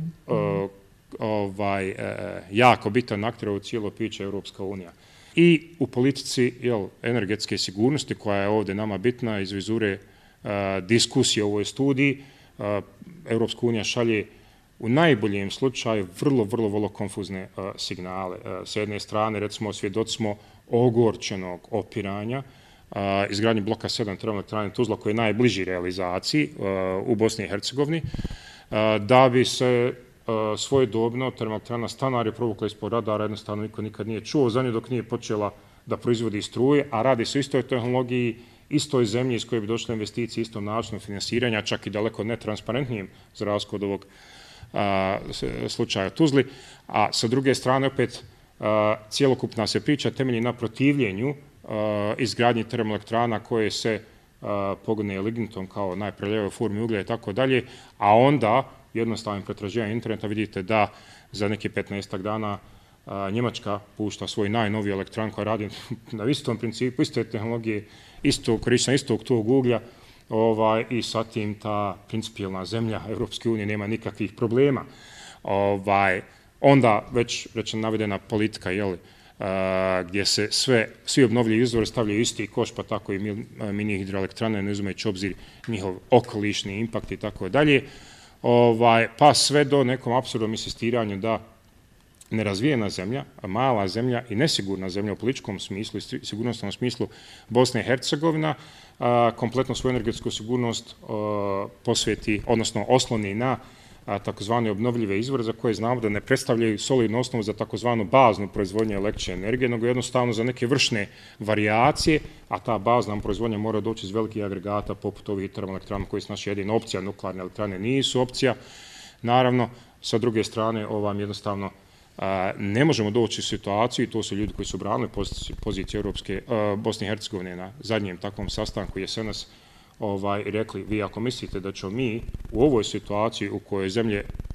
jako bitan akter u cijelo priče Europska unija. I u politici energetske sigurnosti koja je ovdje nama bitna iz vizure diskusije u ovoj studiji, Europska unija šalje u najboljem slučaju vrlo konfuzne signale. S jedne strane, recimo, svjedoci smo ogorčenog opiranja izgradnji bloka 7 termoelektrane Tuzla koji je najbliži realizaciji u Bosni i Hercegovini, da bi se svojedobno termoelektrana Stanari provukla ispod radara, jednostavno niko nikad nije čuo za nju dok nije počela da proizvodi struje, a radi se o istoj tehnologiji, istoj zemlji iz koje bi došle investicije, istom načinu finansiranja, čak i daleko netransparentnijim za razliku od ovog slučaja Tuzli. A sa druge strane, opet, cijelokupna se priča temelji na protivljenju izgradnji termoelektrana koje se pogone lignitom kao najprljavoj formi uglja i tako dalje, a onda jednostavnim pretraživanjem interneta vidite da za neki 15 dana Njemačka pušta svoj najnoviji elektran koja radi na istom principu, iste tehnologije, korištenja istog tog uglja i sa tim ta principijelna zemlja Europske unije nema nikakvih problema. Onda već navedena politika, gdje se svi obnovljivi izvori stavljaju isti koš, pa tako i mini hidroelektrane, ne uzimajući obzir njihov okolišni impakt i tako dalje, pa sve do nekom apsurdnom insistiranju da nerazvijena zemlja, mala zemlja i nesigurna zemlja u političkom smislu i sigurnosnom smislu Bosna i Hercegovina kompletno svoju energetsku sigurnost posveti, odnosno osloni na takozvane obnovljive izvore za koje znamo da ne predstavljaju solidnu osnovu za takozvanu baznu proizvodnju električne energije, nego jednostavno za neke vršne varijacije, a ta bazna proizvodnja mora doći iz velikih agregata poput ovih termoelektrana koji su naša jedina opcija, nuklearne elektrane nisu opcija. Naravno, sa druge strane, jednostavno ne možemo doći u situaciju, i to su ljudi koji su branili pozicije Bosne i Hercegovine na zadnjem takvom sastanku jesenas, rekli, vi ako mislite da ćemo mi u ovoj situaciji u kojoj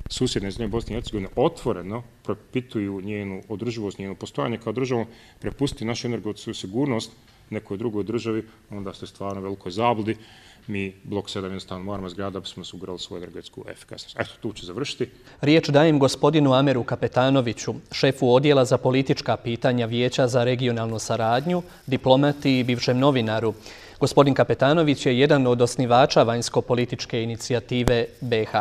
susjedne zemlje Bosne i Hercegovine otvoreno propituju njenu održivost, njeno postojanje kao državu, prepustiti našu energetsku sigurnost nekoj drugoj državi, onda ste stvarno velikoj zabludi. Mi blok 7 jednostavno moramo izgraditi da bismo osigurali svoju energetsku efikasnost. Eto, tu ću završiti. Riječ dajem gospodinu Ameru Kapetanoviću, šefu odjela za politička pitanja Vijeća za regionalnu saradnju, diplomati i bivšem novinaru. Gospodin Kapetanović je jedan od osnivača vanjsko-političke inicijative BiH.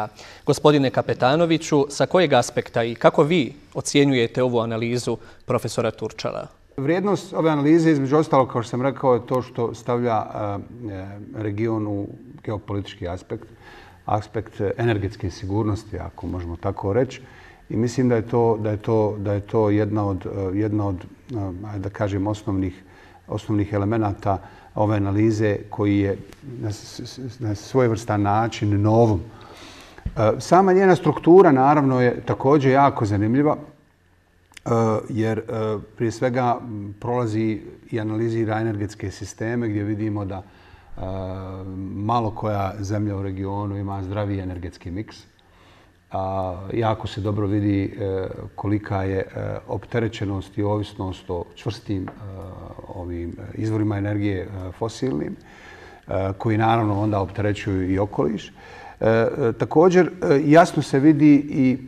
Gospodine Kapetanoviću, sa kojeg aspekta i kako vi ocjenjujete ovu analizu profesora Turčala? Vrijednost ove analize, između ostalog, kao što sam rekao, je to što stavlja region u geopolitički aspekt energetske sigurnosti, ako možemo tako reći. I mislim da je to jedna od da kažem, osnovnih elemenata ove analize koji je na svojevrstan način novom. Sama njena struktura, naravno, je također jako zanimljiva, jer prije svega prolazi i analizira energetske sisteme gdje vidimo da malo koja zemlja u regionu ima zdraviji energetski miks. Jako se dobro vidi kolika je opterećenost i ovisnost o čvrstim ovim izvorima energije fosilnim, koji naravno onda opterećuju i okoliš. Također, jasno se vidi i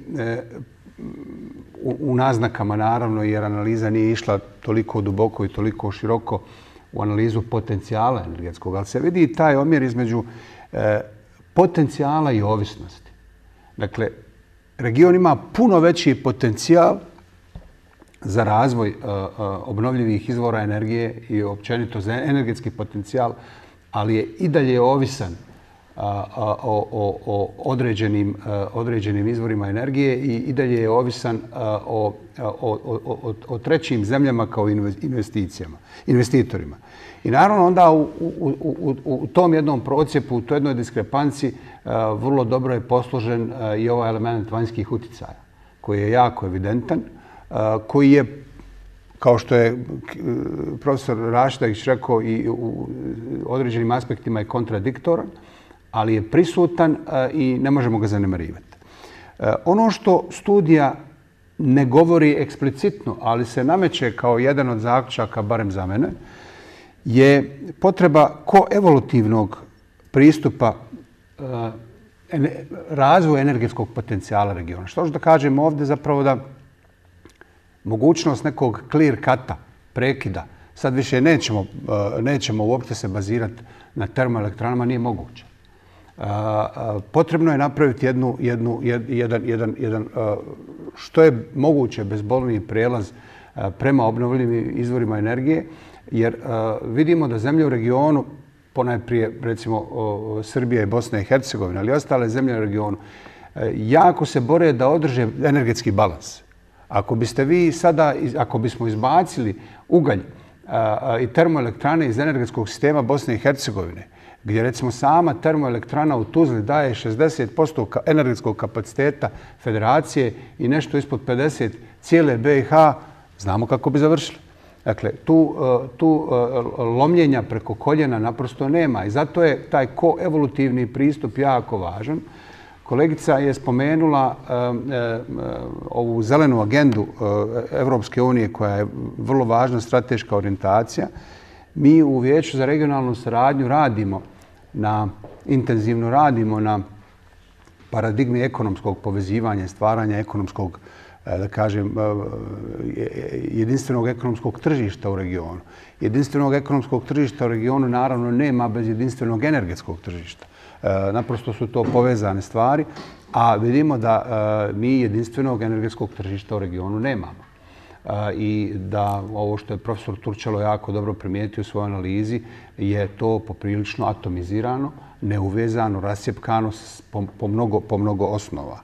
u naznakama, naravno, jer analiza nije išla toliko duboko i toliko široko u analizu potencijala energetskog, ali se vidi i taj omjer između potencijala i ovisnosti. Dakle, region ima puno veći potencijal za razvoj obnovljivih izvora energije i općenito za energetski potencijal, ali je i dalje ovisan o određenim izvorima energije i dalje je ovisan o trećim zemljama kao investitorima. I naravno onda u tom jednom procjepu, u toj jednoj diskrepanciji vrlo dobro je posložen i ovaj element vanjskih utjecaja koji je jako evidentan, koji je, kao što je profesor Rašitagić rekao, i u određenim aspektima je kontradiktoran, ali je prisutan i ne možemo ga zanemarivati. Ono što studija ne govori eksplicitno, ali se nameće kao jedan od zaključaka, barem za mene, je potreba koevolutivnog pristupa razvoju energetskog potencijala regiona. Što da kažem ovdje zapravo da mogućnost nekog clear cuta, prekida, sad više nećemo uopšte se bazirati na termoelektranama, nije moguće. Potrebno je napraviti jedan što je moguće bezbolniji prijelaz prema obnovljivim izvorima energije, jer vidimo da zemlje u regionu, ponajprije recimo Srbija i Bosna i Hercegovina, ali i ostale zemlje u regionu, jako se bore da održe energetski balans. Ako bismo izbacili ugalj i termoelektrane iz energetskog sistema Bosne i Hercegovine, gdje recimo sama termoelektrana u Tuzli daje 60% energetskog kapaciteta federacije i nešto ispod 50 cijele BiH, znamo kako bi završili. Dakle, tu lomljenja preko koljena naprosto nema i zato je taj koevolutivni pristup jako važan. Kolegica je spomenula ovu zelenu agendu Evropske unije koja je vrlo važna strateška orijentacija. Mi u Vijeću za regionalnu saradnju intenzivno radimo na paradigmi ekonomskog povezivanja i stvaranja ekonomskog, da kažem, jedinstvenog ekonomskog tržišta u regionu. Jedinstvenog ekonomskog tržišta u regionu naravno nema bez jedinstvenog energetskog tržišta. Naprosto su to povezane stvari, a vidimo da mi jedinstvenog energetskog tržišta u regionu nemamo. I da ovo što je profesor Turčalo jako dobro primijetio u svojoj analizi je to poprilično atomizirano, neuvezano, rascjepkano po mnogo osnova.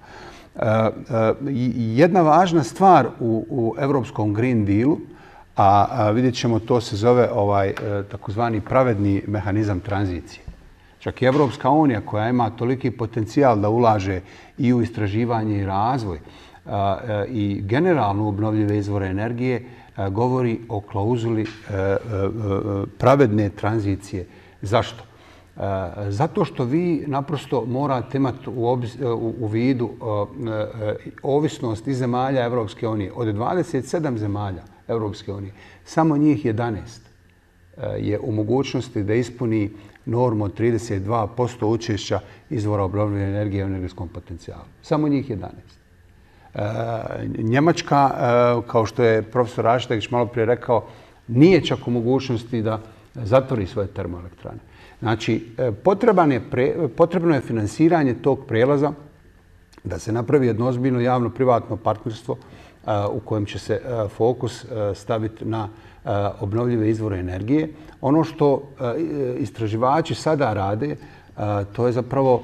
Jedna važna stvar u Evropskom Green Dealu, a vidjet ćemo, to se zove takozvani pravedni mehanizam tranzicije. Čak i Evropska unija koja ima toliki potencijal da ulaže i u istraživanje i razvoj i generalno obnovljive izvore energije, govori o klauzuli pravedne tranzicije. Zašto? Zato što vi naprosto morate imati u vidu ovisnost iz zemalja Evropske unije. Od 27 zemalja Evropske unije, samo njih 11 je u mogućnosti da ispuni normu od 32% učešća izvora obnovljive energije u energetskom potencijalu. Samo njih 11. Njemačka, kao što je profesor Rašitagić malo prije rekao, nije čak u mogućnosti da zatvori svoje termoelektrane. Znači, potrebno je finansiranje tog prelaza, da se napravi jedno ozbiljno javno-privatno partnerstvo u kojem će se fokus staviti na obnovljive izvore energije. Ono što istraživači sada rade, to je zapravo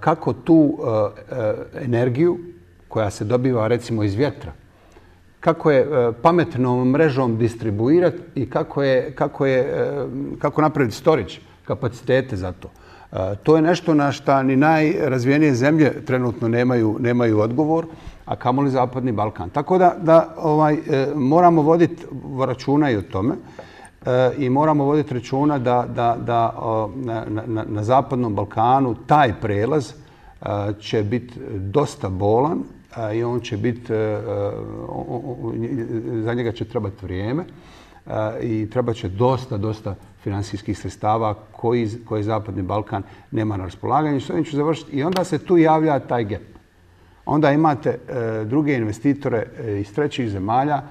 kako tu energiju koja se dobiva recimo iz vjetra, kako je pametnom mrežom distribuirati i kako napraviti storage kapacitete za to. To je nešto na što ni najrazvijenije zemlje trenutno nemaju odgovor, a kamoli Zapadni Balkan. Tako da moramo voditi računa i o tome i moramo voditi računa da na Zapadnom Balkanu taj prelaz će biti dosta bolan i on će biti, za njega će trebati vrijeme i treba će dosta financijskih sredstava koje Zapadni Balkan nema na raspolaganju. S ovim ću završiti. I onda se tu javlja taj gap. Onda imate druge investitore iz trećih zemalja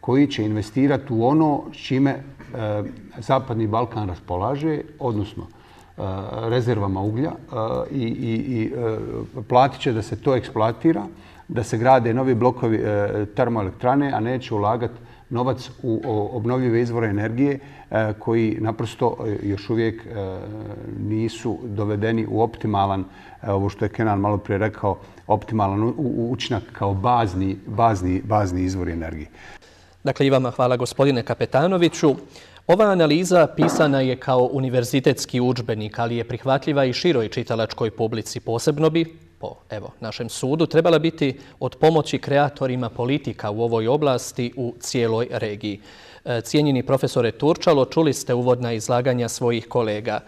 koji će investirati u ono čime Zapadni Balkan raspolaže, odnosno rezervama uglja i platit će da se to eksploatira, da se grade novi blokovi termoelektrane, a neće ulagati novac u obnovljive izvore energije koji naprosto još uvijek nisu dovedeni u optimalan, ovo što je Kenan malo prije rekao, optimalan učinak kao bazni izvori energije. Dakle, i vama hvala, gospodine Kapetanoviću. Ova analiza pisana je kao univerzitetski udžbenik, ali je prihvatljiva i široj čitalačkoj publici. Posebno bi, po našem sudu, trebala biti od pomoći kreatorima politika u ovoj oblasti u cijeloj regiji. Cijenjeni profesore Turčalo, čuli ste uvodna izlaganja svojih kolega.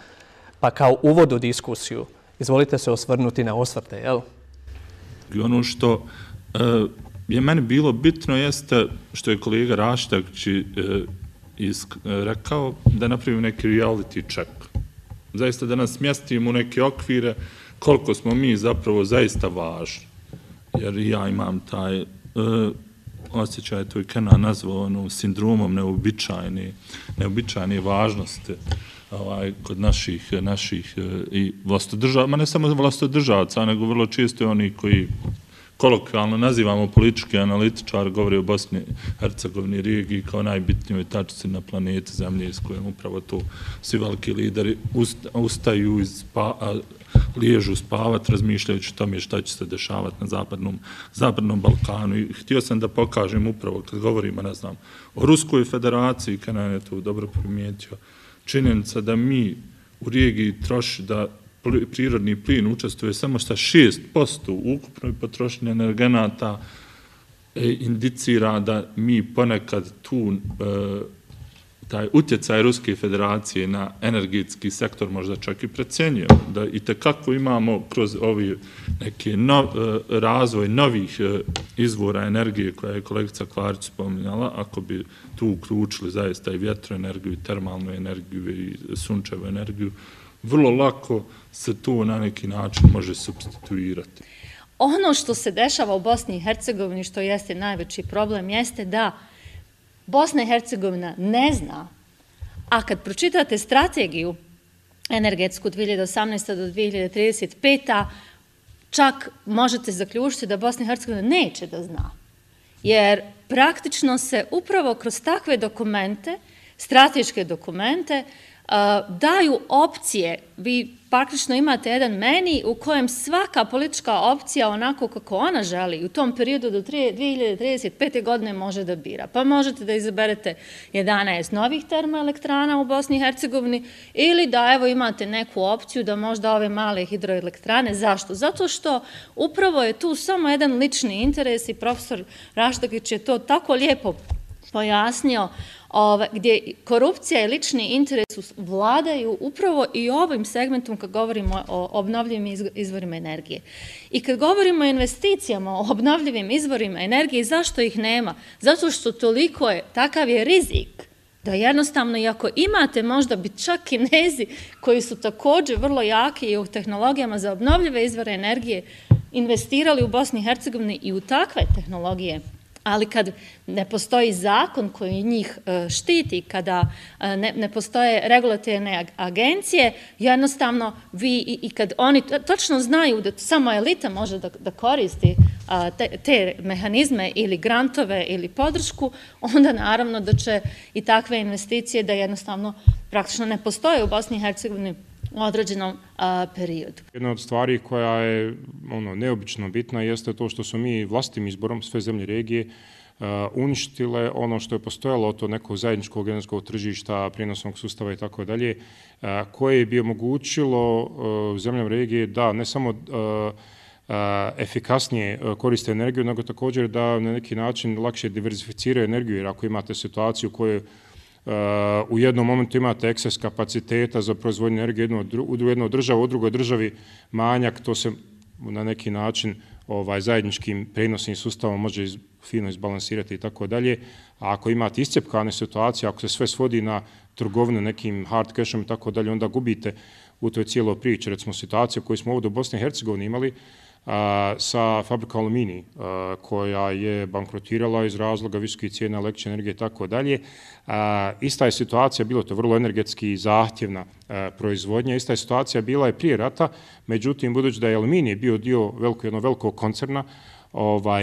Pa kao uvod u diskusiju, izvolite se osvrnuti na osvrte, jel? I ono što je meni bilo bitno jeste što je kolega Raštagić rekao da napravimo neki reality check. Zaista da nas smjestimo u neke okvire koliko smo mi zapravo zaista važni. Jer ja imam taj osjećaj, to je Kenan nazvao sindromom neobičajne važnosti kod naših i vlastodržavaca, ma ne samo vlastodržavaca, nego vrlo često oni koji kolokvijalno nazivamo politički analitičar, govori o Bosni i Hercegovini regiji kao najbitnijoj tačci na planeti Zemlje s kojom upravo to svi veliki lideri ustaju i liježu spavati razmišljajući o tome šta će se dešavati na Zapadnom Balkanu. I htio sam da pokažem upravo kad govorimo, ne znam, o Ruskoj federaciji, Kenan je to dobro primijetio, činjenica da mi u regiji troši da prirodni plin učestvuje samo sa 6% u ukupnoj potrošnji energenata, indicira da mi ponekad tu taj utjecaj Ruske federacije na energetski sektor možda čak i precjenjujemo. Da i tekako imamo kroz ovi neki razvoj novih izvora energije koje je kolegica Kvarić spominjala, ako bi tu uključili zaista i vjetroenergiju, i termalnu energiju, i sunčevu energiju, vrlo lako se to na neki način može supstituirati. Ono što se dešava u Bosni i Hercegovini, što jeste najveći problem, jeste da Bosna i Hercegovina ne zna, a kad pročitate strategiju energetsku 2018. do 2035. čak možete zaključiti da Bosna i Hercegovina neće da zna. Jer praktično se upravo kroz takve dokumente, strateške dokumente, daju opcije. Vi praktično imate jedan meni u kojem svaka politička opcija onako kako ona želi u tom periodu do 2035. godine može da bira. Pa možete da izaberete 11 novih termoelektrana u Bosni i Hercegovini ili da evo imate neku opciju da možda ove male hidroelektrane. Zašto? Zato što upravo je tu samo jedan lični interes i profesor Raštagić je to tako lijepo pojasnio, gdje korupcija i lični interes vladaju upravo i ovim segmentom kad govorimo o obnovljivim izvorima energije. I kad govorimo o investicijama, o obnovljivim izvorima energije, zašto ih nema? Zato što toliko je, takav je rizik da jednostavno, i ako imate možda bi čak Kinezi koji su također vrlo jaki i u tehnologijama za obnovljive izvore energije investirali u Bosni i Hercegovini i u takve tehnologije, ali kad ne postoji zakon koji njih štiti, kada ne postoje regulatorne agencije, jednostavno vi i kad oni točno znaju da samo elita može da koristi te mehanizme ili grantove ili podršku, onda naravno da će i takve investicije da jednostavno praktično ne postoje u Bosni i Hercegovini u određenom periodu. Jedna od stvari koja je neobično bitna jeste to što su mi vlastitim izborom sve zemlje regije uništile ono što je postojalo, to nekog zajedničkog energetskog tržišta, prijenosnog sustava i tako dalje, koje bi omogućilo zemljama regije da ne samo efikasnije koriste energiju, nego također da na neki način lakše diversificiraju energiju, jer ako imate situaciju u kojoj u jednom momentu imate ekses kapaciteta za proizvodnju energije u jednoj državi, u drugoj državi manjak, to se na neki način zajedničkim prenosnim sustavom može fino izbalansirati i tako dalje. A ako imate iscepkane situacije, ako se sve svodi na trgovinu nekim hard cashom i tako dalje, onda gubite u toj cijeloj priči. Recimo situaciju koju smo ovdje u Bosni i Hercegovini imali sa fabrikom Aluminij, koja je bankrotirala iz razloga visokih cijena električne energije i tako dalje. Ista je situacija, bilo to vrlo energetski zahtjevna proizvodnja, ista je situacija bila je prije rata, međutim, budući da je Aluminij bio dio jednog velikog koncerna,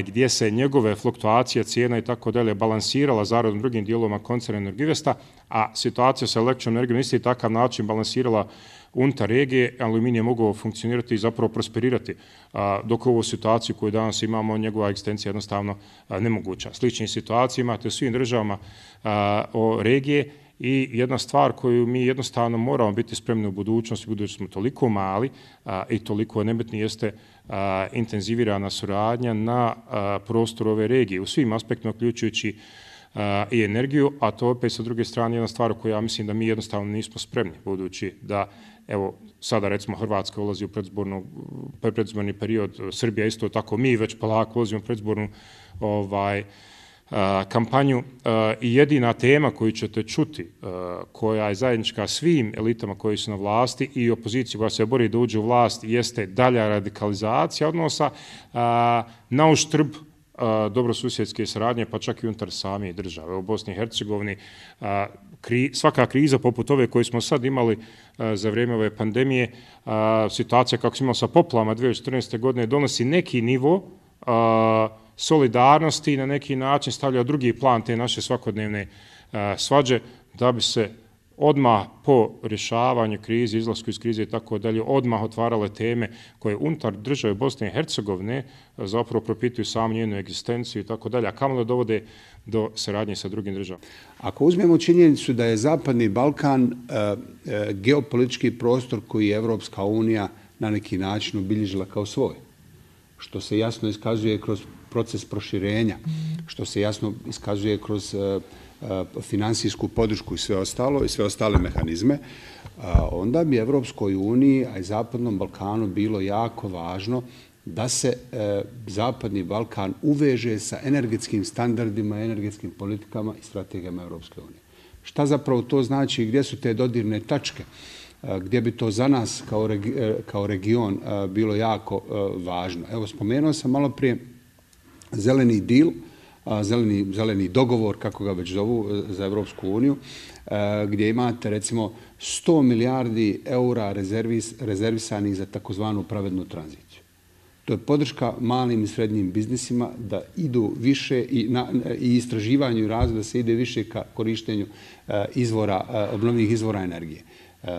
gdje se njegove fluktuacije cijena i tako dalje balansirala zaradom drugim dijelovima koncerna Energivesta, a situacija sa električnom energijom isti takav način balansirala unutar regije, Aluminij je mogao funkcionirati i zapravo prosperirati, dok ovu situaciju koju danas imamo, njegova egzistencija jednostavno nemoguća. Sličnih situacija imate u svim državama regije i jedna stvar koju mi jednostavno moramo biti spremni u budućnosti, budući smo toliko mali i toliko nebitni, jeste intenzivirana suradnja na prostoru ove regije u svim aspektima, uključujući i energiju, a to opet sa druge strane jedna stvar koju ja mislim da mi jednostavno nismo spremni, budući da evo sada recimo Hrvatska ulazi u predzborni period, Srbija isto tako, mi već polako ulazimo u predzbornu kampanju i jedina tema koju ćete čuti, koja je zajednička svim elitama koji su na vlasti i opoziciji koja se bori da uđe u vlast, jeste dalja radikalizacija odnosa na uštrb dobrosusjedske saradnje, pa čak i unutar same države. U Bosni i Hercegovini svaka kriza poput ove koju smo sad imali za vrijeme ove pandemije, situacija kako smo imali sa poplavama 2014. godine, donosi neki nivo solidarnosti i na neki način stavlja drugi plan te naše svakodnevne svađe, da bi se odmah po rješavanju krize, izlasku iz krize i tako dalje, odmah otvarale teme koje unutar države Bosne i Hercegovine zapravo propituju samu njenu egzistenciju i tako dalje, a kamoli dovode do saradnje sa drugim državama. Ako uzmemo činjenicu da je Zapadni Balkan geopolitički prostor koji je Evropska unija na neki način obilježila kao svoj, što se jasno iskazuje kroz proces proširenja, što se jasno iskazuje kroz finansijsku podršku i sve ostalo i sve ostale mehanizme, onda bi Evropskoj uniji, a i Zapadnom Balkanu bilo jako važno da se Zapadni Balkan uveže sa energetskim standardima, energetskim politikama i strategijama Evropske unije. Šta zapravo to znači i gdje su te dodirne tačke? Gdje bi to za nas kao region bilo jako važno? Evo, spomenuo sam malo prije zeleni deal, zeleni dogovor, kako ga već zovu, za Evropsku uniju, gdje imate recimo 100 milijardi eura rezervisanih za takozvanu pravednu tranziciju. To je podrška malim i srednjim biznisima da idu više i istraživanju i razvoju, da se ide više ka korištenju obnovljivih izvora energije.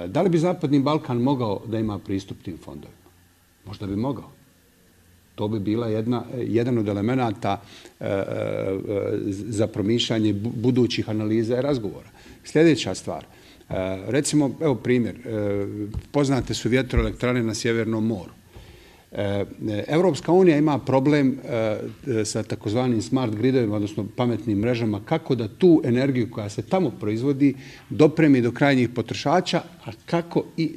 Da li bi Zapadni Balkan mogao da ima pristup tim fondovima? Možda bi mogao. To bi bila jedan od elemenata za promišljanje budućih analiza i razgovora. Sljedeća stvar. Recimo, evo primjer. Poznate su vjetroelektrane na Sjevernom moru. Evropska unija ima problem sa takozvanim smart gridovima, odnosno pametnim mrežama, kako da tu energiju koja se tamo proizvodi dopremi do krajnjih potrošača, a kako i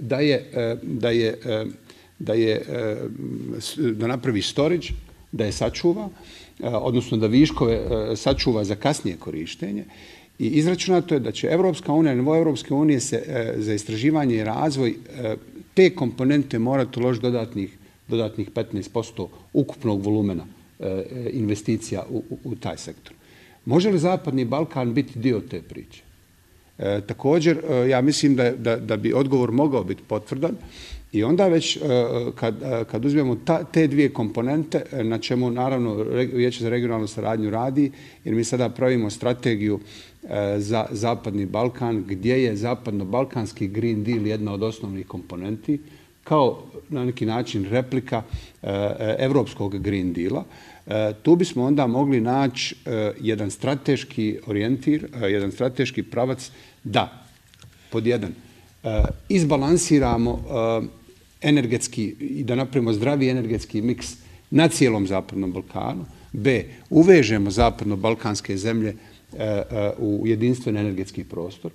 da napravi storage, da je sačuva, odnosno da viškove sačuva za kasnije korištenje. I izračunato je da će Evropska unija, nivo Evropske unije se za istraživanje i razvoj te komponente morati uložiti dodatnih 15% ukupnog volumena investicija u taj sektor. Može li Zapadni Balkan biti dio te priče? Također, ja mislim da bi odgovor mogao biti potvrdan i onda već kad uzmemo te dvije komponente, na čemu naravno Vijeće za regionalnu saradnju radi, jer mi sada pravimo strategiju za Zapadni Balkan, gdje je zapadno-balkanski Green Deal jedna od osnovnih komponenti, kao na neki način replika evropskog Green Deala. Tu bismo onda mogli naći jedan strateški orijentir, jedan strateški pravac da, pod jedan, izbalansiramo energetski i da napravimo zdravi energetski miks na cijelom Zapadnom Balkanu, b, uvežemo zapadno-balkanske zemlje u jedinstven energetski prostor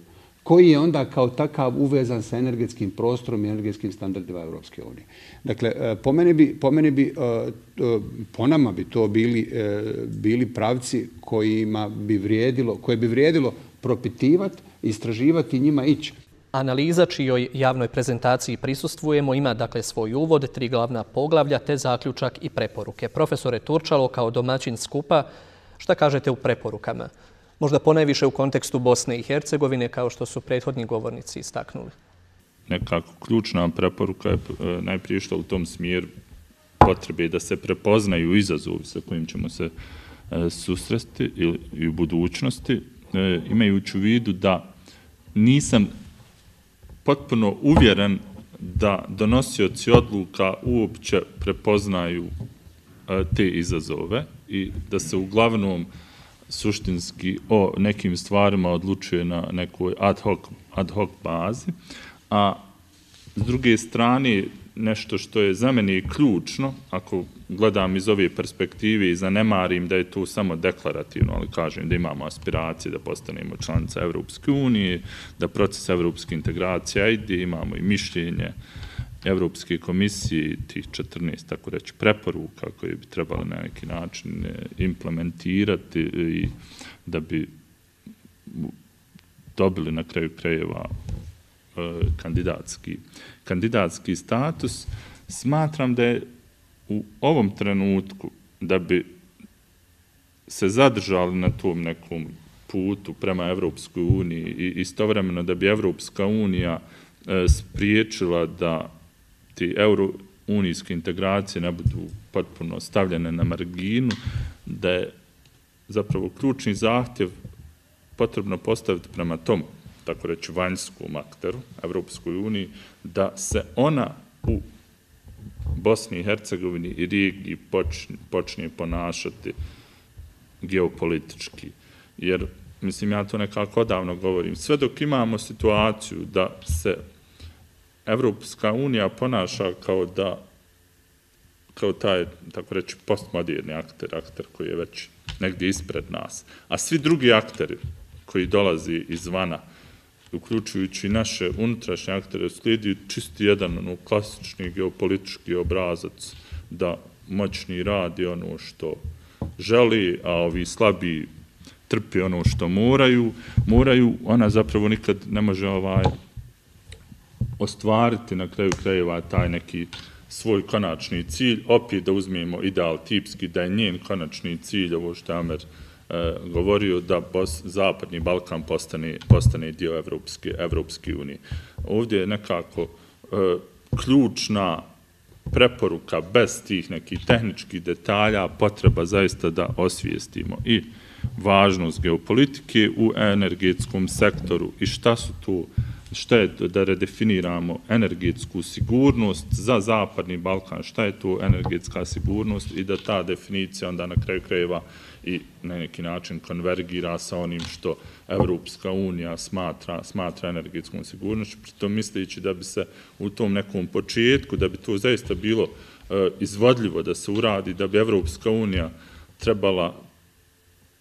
koji je onda kao takav uvezan sa energetskim prostorom i energetskim standardima Europske unije. Dakle, po nama bi to bili pravci koje bi vrijedilo propitivati, istraživati i njima ići. Analiza čijoj javnoj prezentaciji prisustvujemo ima dakle svoj uvod, 3 glavna poglavlja te zaključak i preporuke. Profesore Turčalo, kao domaćin skupa, šta kažete u preporukama? Možda ponajviše u kontekstu Bosne i Hercegovine, kao što su prethodni govornici istaknuli. Nekako ključna preporuka je najprije što u tom smjeru potrebe da se prepoznaju izazovi sa kojim ćemo se susresti i u budućnosti, imajući u vidu da nisam potpuno uvjeren da donosioci odluka uopće prepoznaju te izazove i da se uglavnom suštinski o nekim stvarima odlučuje na nekoj ad hoc bazi, a s druge strane nešto što je za mene ključno, ako gledam iz ove perspektive i zanemarim da je to samo deklarativno, ali kažem da imamo aspiracije da postanemo članica Evropske unije, da proces evropske integracije ide, imamo i mišljenje Evropske komisije, tih 14, tako reći, preporuka koje bi trebali na neki način implementirati i da bi dobili na kraju krajeva kandidatski status. Smatram da je u ovom trenutku da bi se zadržali na tom nekom putu prema Evropskoj uniji i istovremeno da bi Evropska unija spriječila da ti eurounijske integracije ne budu potpuno stavljene na marginu, da je zapravo ključni zahtjev potrebno postaviti prema tom, tako reći, vanjskom akteru, Evropskoj uniji, da se ona u Bosni i Hercegovini i regiji počne ponašati geopolitički. Jer, mislim, ja to nekako odavno govorim, sve dok imamo situaciju da se Evropska unija ponaša kao taj, tako reći, postmoderni akter koji je već negdje ispred nas, a svi drugi akteri koji dolazi izvana, uključujući naše unutrašnje aktere, slijedi čisti jedan klasični geopolitički obrazac da moćni radi ono što želi, a ovi slabiji trpi ono što moraju, ona zapravo nikad ne može ostvariti na kraju krajeva taj neki svoj konačni cilj, opet da uzmemo ideal tipski, da je njen konačni cilj, ovo što je Amer govorio, da Zapadni Balkan postane dio Evropske unije. Ovdje je nekako ključna preporuka bez tih nekih tehničkih detalja, potreba zaista da osvijestimo i važnost geopolitike u energetskom sektoru i šta je da redefiniramo energetsku sigurnost za Zapadni Balkan, šta je to energetska sigurnost i da ta definicija onda na kraju krajeva i na neki način konvergira sa onim što Evropska unija smatra energetskom sigurnošću, pritom misleći da bi se u tom nekom početku, da bi to zaista bilo izvodljivo da se uradi, da bi Evropska unija trebala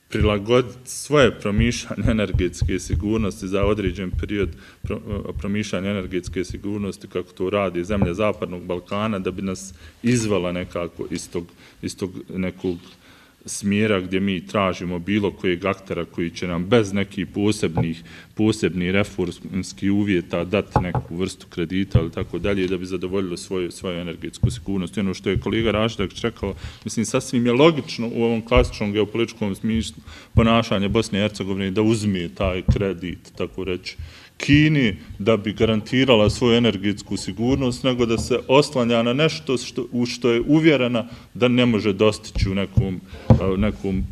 prilagoditi svoje promišljanje energetske sigurnosti za određen period promišljanja energetske sigurnosti, kako to radi zemlje Zapadnog Balkana, da bi nas izvela nekako iz tog nekog smjera gdje mi tražimo bilo kojeg aktera koji će nam bez nekih posebnih reformskih uvjeta dati neku vrstu kredita ili tako dalje, da bi zadovoljilo svoju energetsku sigurnost. I ono što je kolega Rašidek rekao, mislim, sasvim je logično u ovom klasičnom geopolitičkom smislu ponašanje Bosne i Hercegovine da uzme taj kredit, tako reći, Kini da bi garantirala svoju energetsku sigurnost, nego da se oslanja na nešto u što je uvjerena da ne može dostići u nekom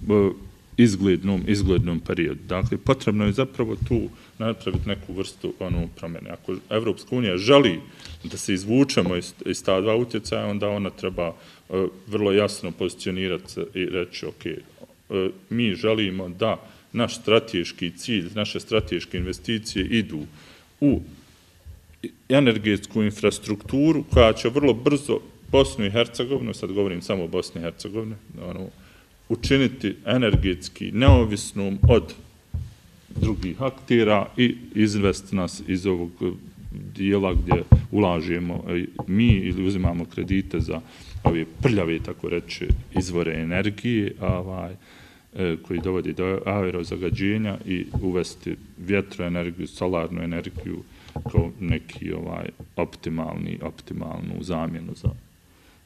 izglednom periodu. Dakle, potrebno je zapravo tu napraviti neku vrstu promjene. Ako Evropska unija želi da se izvučemo iz ta dva utjecaja, onda ona treba vrlo jasno pozicionirati i reći, ok, mi želimo da naš strateški cilj, naše strateške investicije idu u energetsku infrastrukturu koja će vrlo brzo Bosnu i Hercegovinu, sad govorim samo o Bosni i Hercegovini, učiniti energetski neovisnom od drugih aktera i izvesti nas iz ovog dijela gdje ulažemo mi ili uzimamo kredite za ove prljave, tako reći, izvore energije, koji dovodi do aerozagađenja i uvesti vjetroenergiju, solarnu energiju kao neki optimalnu zamjenu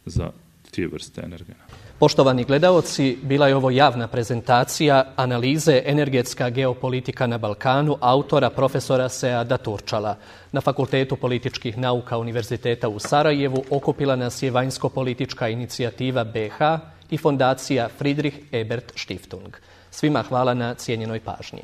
za te vrste energenata. Poštovani gledaoci, bila je ovo javna prezentacija analize energetska geopolitika na Balkanu autora profesora Seada Turčala. Na Fakultetu političkih nauka Univerziteta u Sarajevu okupila nas je vanjsko-politička inicijativa BH i fondacija Friedrich Ebert Stiftung. Svima hvala na cijenjenoj pažnji.